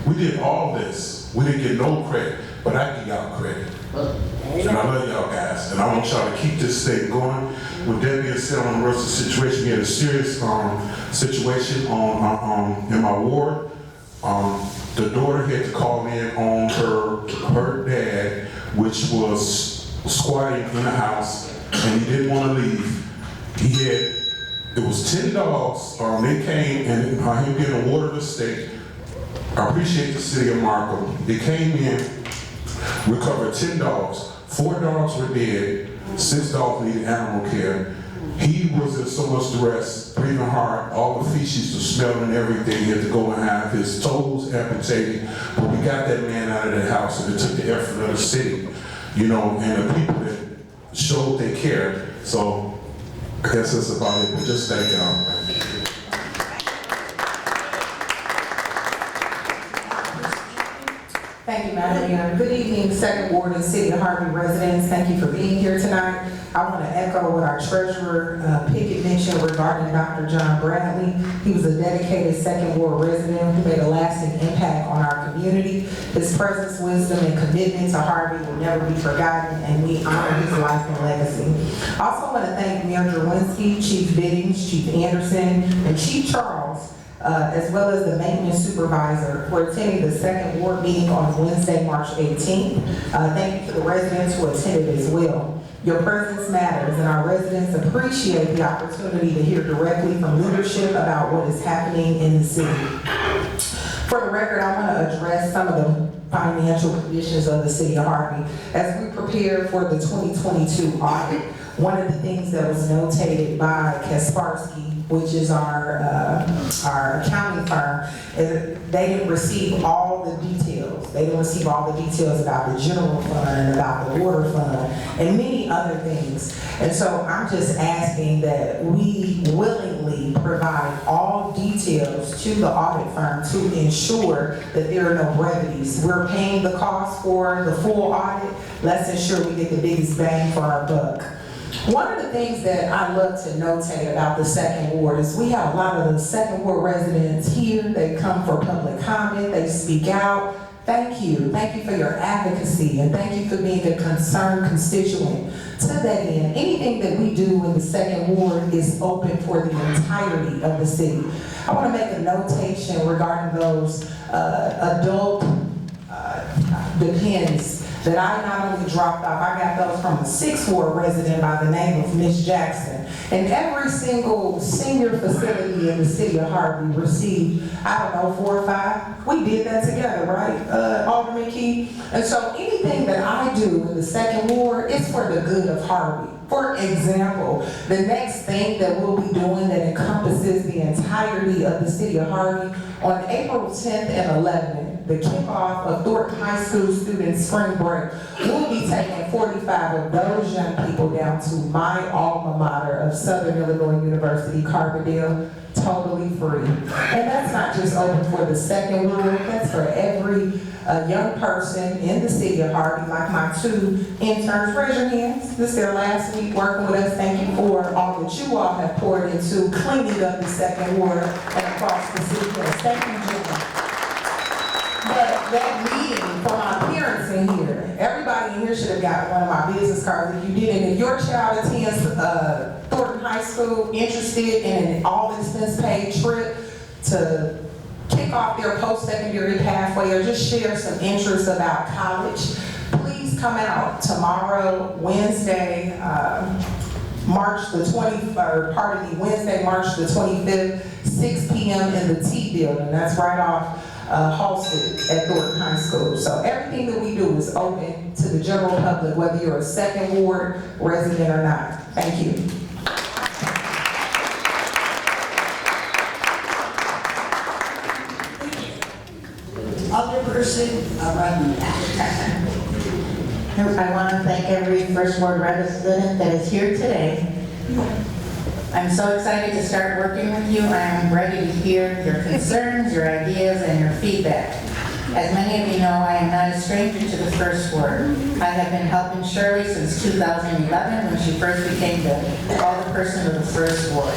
We did all this. We didn't get no credit, but I give y'all credit. And I love y'all guys, and I want y'all to keep this thing going. With that being said, on the rest of the situation, we had a serious situation in my ward. The daughter had to call in on her dad, which was squatting in the house, and he didn't want to leave. It was 10 dogs. They came, and him being a ward of the state, I appreciate the city of Markham. They came in, recovered 10 dogs. 4 dogs were dead. 6 dogs needed animal care. He was in so much stress, breathing hard, all the feces were smelling and everything. He had to go and have his toes amputated. But we got that man out of the house, and it took the effort of the city, and the people that showed they cared. So I guess that's about it, but just thank y'all. Thank you, Madam Mayor. Good evening, Second Ward and City of Harvey residents. Thank you for being here tonight. I want to echo what our treasurer, Pickett, mentioned regarding Dr. John Bradley. He was a dedicated Second Ward resident who made a lasting impact on our community. His presence, wisdom, and commitment to Harvey will never be forgotten, and we honor his life and legacy. I also want to thank Mayor Drewenski, Chief Biddings, Chief Anderson, and Chief Charles as well as the maintenance supervisor for attending the second ward meeting on Wednesday, March 18th. Thank you to the residents who attended as well. Your presence matters, and our residents appreciate the opportunity to hear directly from leadership about what is happening in the city. For the record, I want to address some of the financial conditions of the city of Harvey. As we prepare for the 2022 audit, one of the things that was notated by Kaspersky, which is our accounting firm, is they didn't receive all the details. They didn't receive all the details about the general fund and about the water fund and many other things. And so I'm just asking that we willingly provide all details to the audit firm to ensure that there are no brevities. We're paying the cost for the full audit. Let's ensure we get the biggest bang for our buck. One of the things that I love to notate about the second ward is we have a lot of the second ward residents here. They come for public comment, they speak out. Thank you. Thank you for your advocacy, and thank you for being a concerned constituent. To that end, anything that we do in the second ward is open for the entirety of the city. I want to make a notation regarding those adult depends that I not only dropped off, I got those from a 6th ward resident by the name of Miss Jackson. And every single senior facility in the city of Harvey received, I don't know, 4 or 5. We did that together, right, Alderman Key? And so anything that I do in the second ward is for the good of Harvey. For example, the next thing that we'll be doing that encompasses the entirety of the city of Harvey, on April 10th and 11th, the kickoff of Thornton High School students' spring break, we'll be taking 45 of those young people down to my alma mater of Southern Illinois University, Carbondale, totally free. And that's not just open for the second ward, that's for every young person in the city of Harvey, like my 2 interns. Raise your hands. This is their last week working with us. Thank you for all that you all have poured into cleaning up the second ward and across the city. Thank you, Jim. But that meeting for my parents in here, everybody in here should have got one of my business cards if you didn't. If your child attends Thornton High School, interested in an all-expense paid trip to kick off their post-secondary pathway or just share some interest about college, please come out tomorrow, Wednesday, March the 23rd, Wednesday, March the 25th, 6 p.m. in the T building. That's right off Halsted at Thornton High School. So everything that we do is open to the general public, whether you're a second ward resident or not. Thank you. Alderperson Randle-El. I want to thank every First Ward resident that is here today. I'm so excited to start working with you. I am ready to hear your concerns, your ideas, and your feedback. As many of you know, I am not a stranger to the First Ward. I have been helping Shirley since 2011 when she first became the alderperson of the First Ward.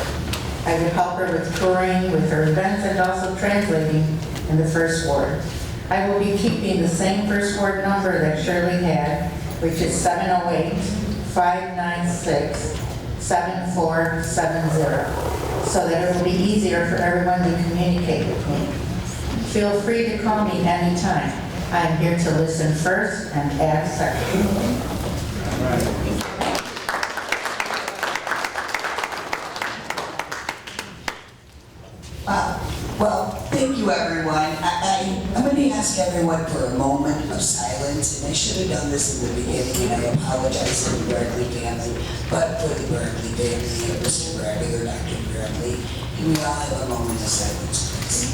I would help her with touring, with her events, and also translating in the First Ward. I will be keeping the same First Ward number that Shirley had, which is 708-596-7470, so that it will be easier for everyone to communicate with me. Feel free to call me anytime. I am here to listen first and act second. Well, thank you, everyone. I'm going to ask everyone for a moment of silence, and I should have done this in the beginning, and I apologize to the Bradley family, but for the Bradley family, Mr. Bradley or Dr. Bradley, can we all have a moment of silence, please?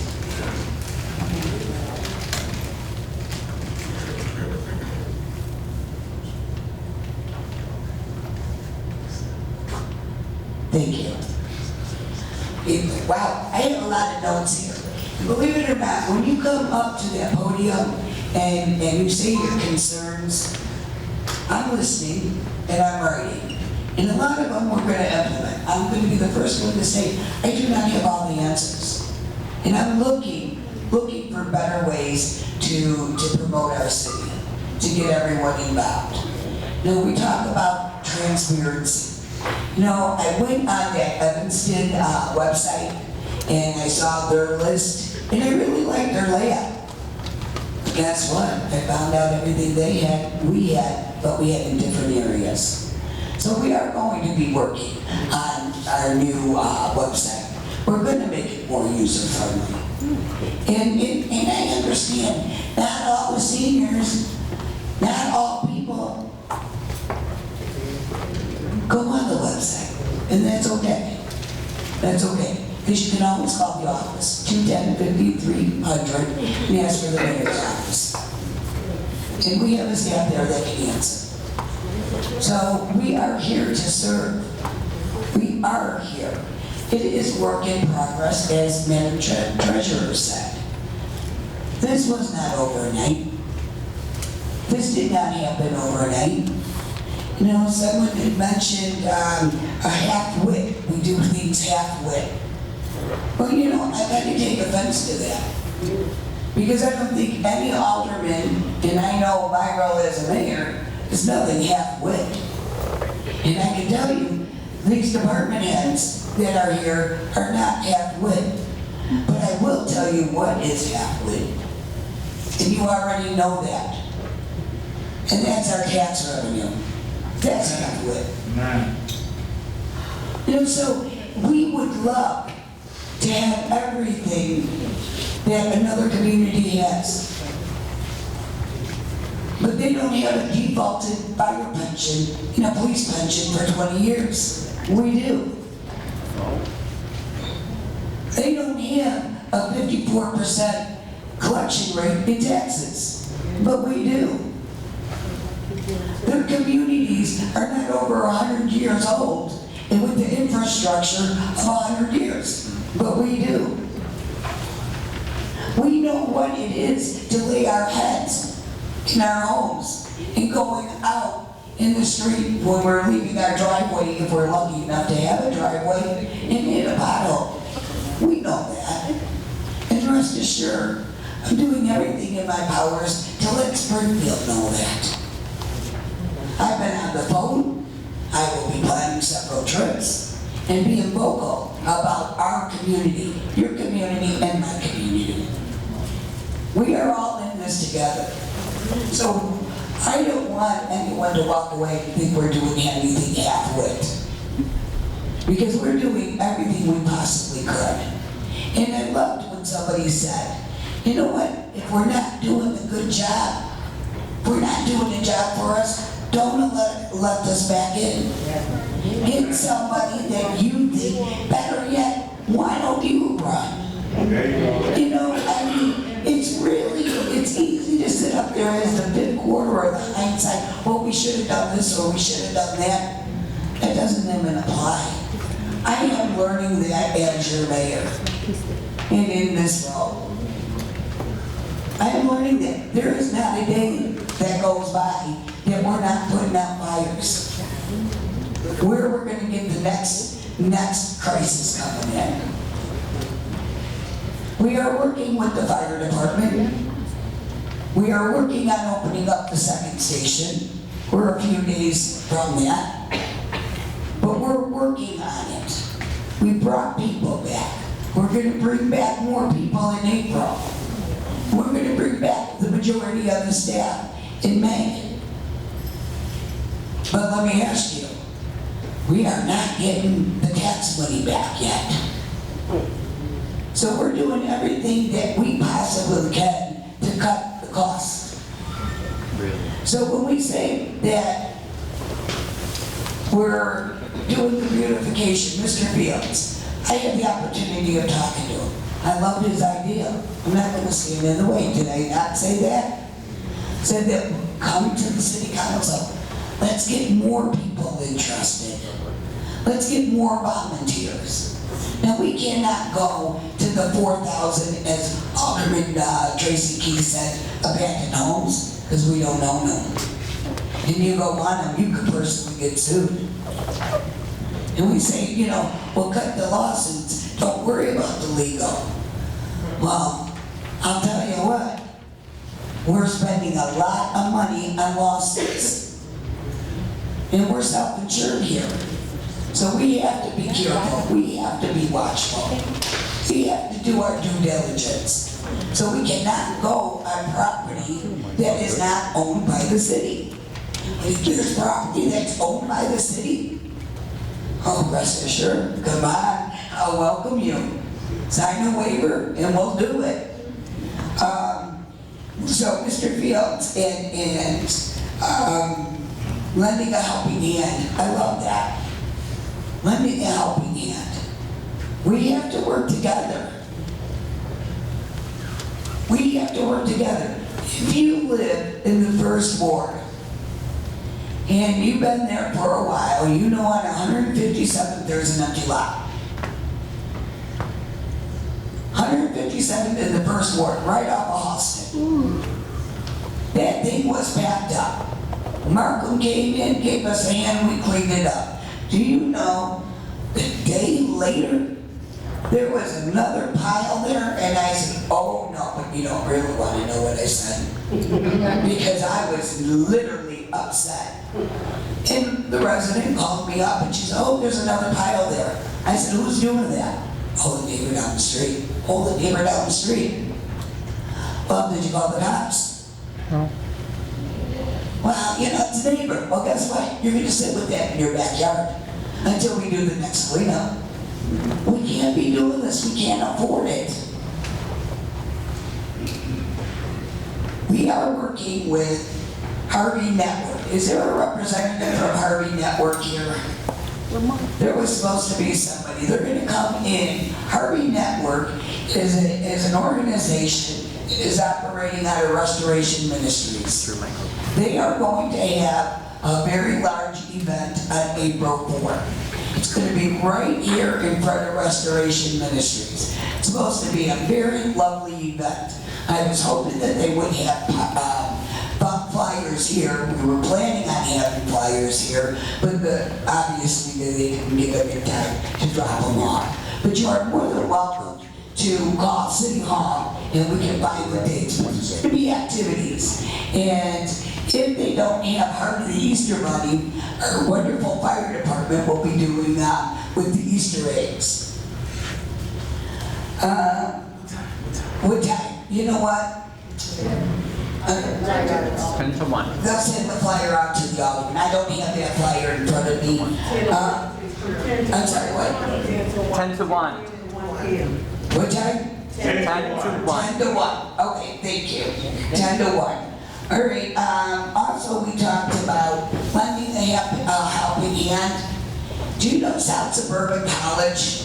Thank you. Wow, I have a lot of notes here. Believe it or not, when you come up to that podium and you say your concerns, I'm listening and I'm writing. And a lot of them we're going to implement. I'm going to be the first one to say, I do not have all the answers. And I'm looking for better ways to promote our city, to get everyone involved. You know, we talk about transparency. You know, I went on that Evanston website, and I saw their list, and I really liked their layout. Guess what? I found out everything they had, we had, but we had in different areas. So we are going to be working on our new website. We're going to make it more user-friendly. And I understand, not all the seniors, not all people go on the website, and that's okay. That's okay. Because you can always call the office, 210-5300, and ask for the mayor's office. And we have a staff there that can answer. So we are here to serve. We are here. It is work in progress, as Madam Treasurer said. This was not overnight. This did not happen overnight. You know, someone had mentioned a half-wit. We do things half-wit. Well, you know, I got to take offense to that. Because I don't think any alderman, and I know my role as a mayor, is nothing half-wit. And I can tell you, these department heads that are here are not half-wit. But I will tell you what is half-wit. And you already know that. And that's our tax revenue. That's half-wit. You know, so we would love to have everything that another community has. But they don't have a defaulted fire pension and a police pension for 20 years. We do. They don't have a 54% collection rate in taxes, but we do. Their communities are not over 100 years old and with the infrastructure of 100 years, but we do. We know what it is to lay our heads in our homes and going out in the street when we're leaving our driveway, if we're lucky enough to have a driveway, and hit a pothole. We know that. And rest assured, I'm doing everything in my powers to let Springfield know that. I've been on the phone. I will be planning several trips and being vocal about our community, your community, and my community. We are all in this together. So I don't want anyone to walk away and think we're doing anything half-wit. Because we're doing everything we possibly could. And I loved when somebody said, you know what, if we're not doing a good job, if we're not doing a job for us, don't let us back in. Get somebody that you think, better yet, why don't you run? You know, I mean, it's easy to sit up there as the fifth quarter or the hindsight, well, we should have done this or we should have done that. That doesn't even apply. I am learning that as your mayor and in this role. I am learning that there is not a day that goes by that we're not putting out fires. Where we're going to get the next crisis coming in. We are working with the fire department. We are working on opening up the second station. We're a few days from that. But we're working on it. We brought people back. We're going to bring back more people in April. We're going to bring back the majority of the staff in May. But let me ask you, we are not getting the tax money back yet. So we're doing everything that we possibly can to cut the costs. So when we say that we're doing the beautification, Mr. Fields, I had the opportunity of talking to him. I loved his idea. I'm not going to stand in the way. Did I not say that? Said that come to the city council. Let's get more people interested. Let's get more volunteers. Now we cannot go to the 4,000, as Alderman Tracy Key said, abandoned homes, because we don't own them. And you go on them, you could personally get sued. And we say, you know, we'll cut the lawsuits, don't worry about the legal. Well, I'll tell you what, we're spending a lot of money on lawsuits. And we're self-insured here. So we have to be careful, we have to be watchful. We have to do our due diligence. So we cannot go on property that is not owned by the city. If there's property that's owned by the city, oh, rest assured, come on, I'll welcome you. Sign a waiver and we'll do it. So Mr. Fields and lending a helping hand, I love that. Lending a helping hand. We have to work together. We have to work together. If you live in the first ward, and you've been there for a while, you know on 157th there's an empty lot. 157th in the first ward, right off of Austin. That thing was packed up. Markham came in, gave us a hand, we cleaned it up. Do you know, the day later, there was another pile there, and I said, oh no, but you don't really want to know what I said. Because I was literally upset. And the resident called me up and she said, oh, there's another pile there. I said, who's doing that? Oh, the neighbor down the street. Oh, the neighbor down the street. Well, did you call the cops? No. Well, you know, it's a neighbor. Well, guess what? You're going to sit with that in your backyard until we do the next cleanup. We can't be doing this. We can't afford it. We are working with Harvey Network. Is there a representative from Harvey Network here? There was supposed to be somebody. They're going to come in. Harvey Network is an organization that is operating out of Restoration Ministries. They are going to have a very large event on April 4th. It's going to be right here in front of Restoration Ministries. It's supposed to be a very lovely event. I was hoping that they would have flyers here. We were planning on having flyers here, but obviously they didn't give up your time to drop them off. But you are more than welcome to call City Hall and we can find the dates. There's going to be activities. And if they don't have Heart of the Easter Bunny, our wonderful fire department will be doing with the Easter eggs. What time? You know what? 10 to 1. They'll send the flyer out to the alderman. I don't have that flyer in front of me. I'm sorry, what? 10 to 1. What time? 10 to 1. 10 to 1. Okay, thank you. 10 to 1. All right, also we talked about lending a helping hand. Do you know South Suburban College?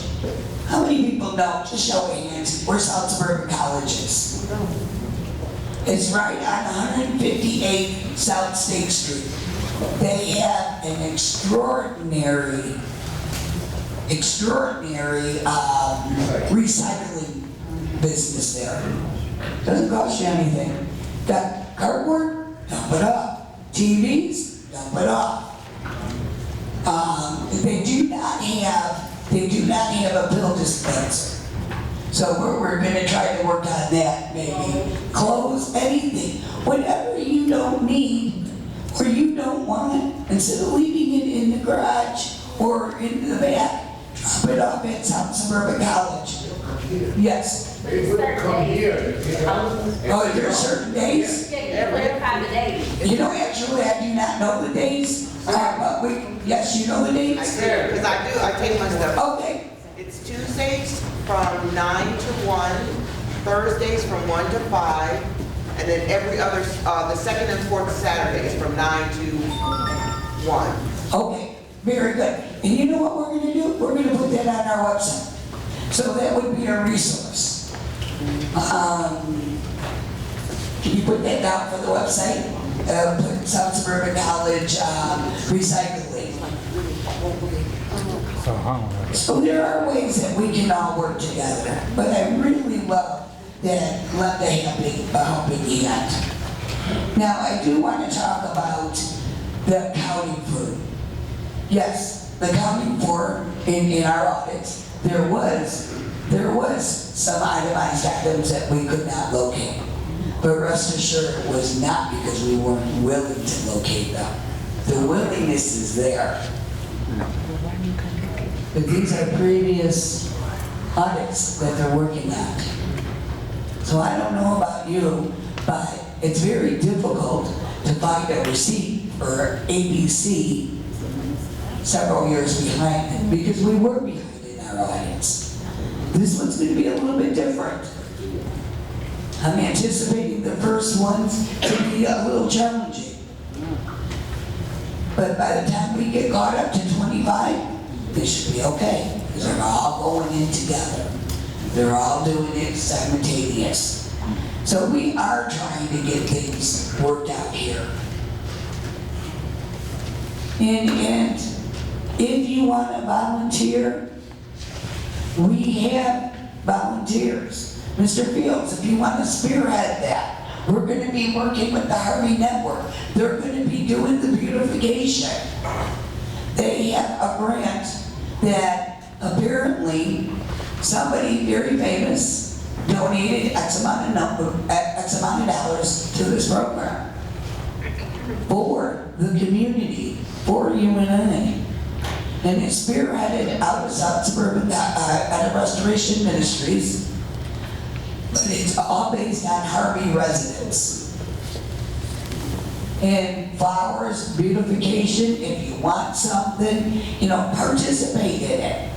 How many people know, just show of hands, where South Suburban College is? It's right on 158 South State Street. They have an extraordinary recycling business there. Doesn't cost you anything. Got cardboard? Dump it up. TVs? Dump it up. They do not have a pill dispenser. So we're going to try to work on that, maybe. Clothes, anything. Whatever you don't need or you don't want, instead of leaving it in the garage or in the back, drop it off at South Suburban College. Yes. They wouldn't come here. Oh, there are certain days? Clarify the days. You know, actually, I do not know the days. But yes, you know the dates? Because I take my stuff. Okay. It's Tuesdays from 9 to 1, Thursdays from 1 to 5, and then every other, the second and fourth Saturdays from 9 to 1. Okay, very good. And you know what we're going to do? We're going to put that on our website. So that would be a resource. Can you put that down for the website? Put South Suburban College recycling. So there are ways that we can all work together. But I really love the helping hand. Now I do want to talk about the accounting firm. Yes, the accounting firm in our audits, there was some itemized items that we could not locate. But rest assured, it was not because we weren't willing to locate them. The willingness is there. but these are previous audits that they're working on. So I don't know about you, but it's very difficult to find a receipt for ABC several years behind it, because we were behind in our audits. This one's going to be a little bit different. I'm anticipating the first ones to be a little challenging. But by the time we get caught up to 25, this should be okay, because they're all going in together. They're all doing it simultaneous. So we are trying to get things worked out here. And if you want to volunteer, we have volunteers. Mr. Fields, if you want to spearhead that, we're going to be working with the Harvey Network. They're going to be doing the beautification. They have a grant that apparently somebody very famous donated X amount of dollars to this program for the community, for UNA. And it's spearheaded out of South Suburban, out of Restoration Ministries. But it's all based on Harvey residents. And flowers, beautification, if you want something, participate in it.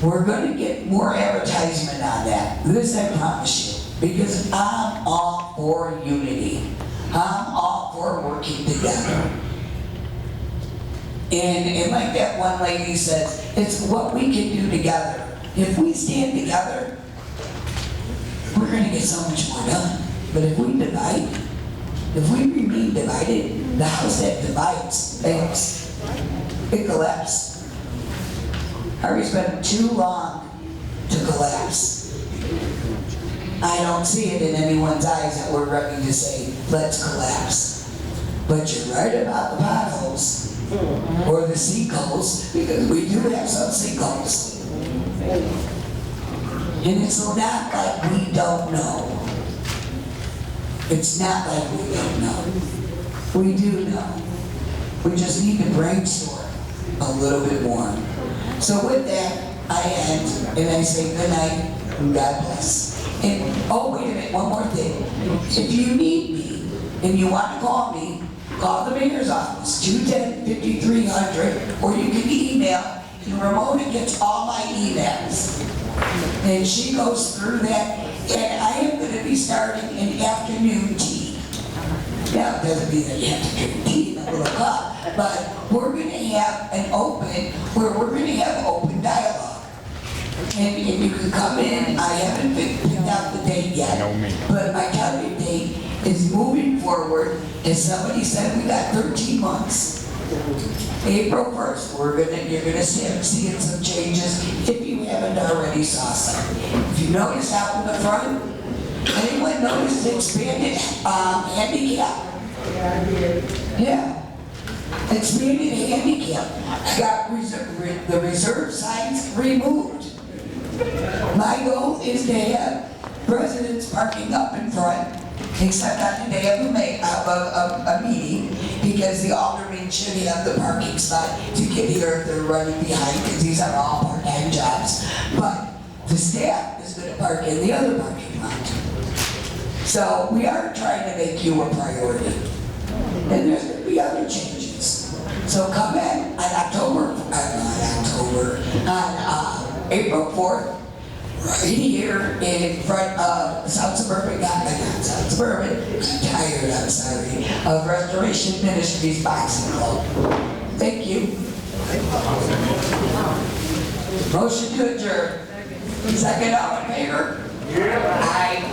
We're going to get more advertisement on that. This I promise you. Because I'm all for unity. I'm all for working together. And like that one lady says, it's what we can do together. If we stand together, we're going to get so much more done. But if we divide, if we remain divided, the house that divides fails. It collapses. Harvey's been too long to collapse. I don't see it in anyone's eyes that we're ready to say, let's collapse. But you're right about the potholes, or the sinkholes, because we do have some sinkholes. And it's not like we don't know. It's not like we don't know. We do know. We just need to brainstorm a little bit more. So with that, I end and I say good night and God bless. And oh, wait a minute, one more thing. If you need me and you want to call me, call the mayor's office, 210-5300, or you can email, and Ramona gets all my emails. And she goes through that, and I am going to be starting an afternoon tea. Now, it doesn't mean that you have to drink tea in a little cup, but we're going to have an open, where we're going to have open dialogue. And you can come in, I haven't picked out the date yet, but my target date is moving forward. As somebody said, we got 13 months. April 1st, you're gonna start seeing some changes if you haven't already saw some. If you notice out in the front, anyone notice the expanded handicap? Yeah. Expanded handicap. Got the reserve signs removed. My goal is to have residents parking up in front, except on the day of a meeting, because the alderman should have the parking spot to get here if they're running behind, because these are all part-time jobs. But the staff is going to park in the other parking lot. So we are trying to make you a priority. And there's going to be other changes. So come in on April 4th, right here in front of South Suburban, not South Suburban, I'm tired, I'm sorry, of Restoration Ministries Boxing Club. Thank you. Motion to adjourn. Second, all in favor? Aye.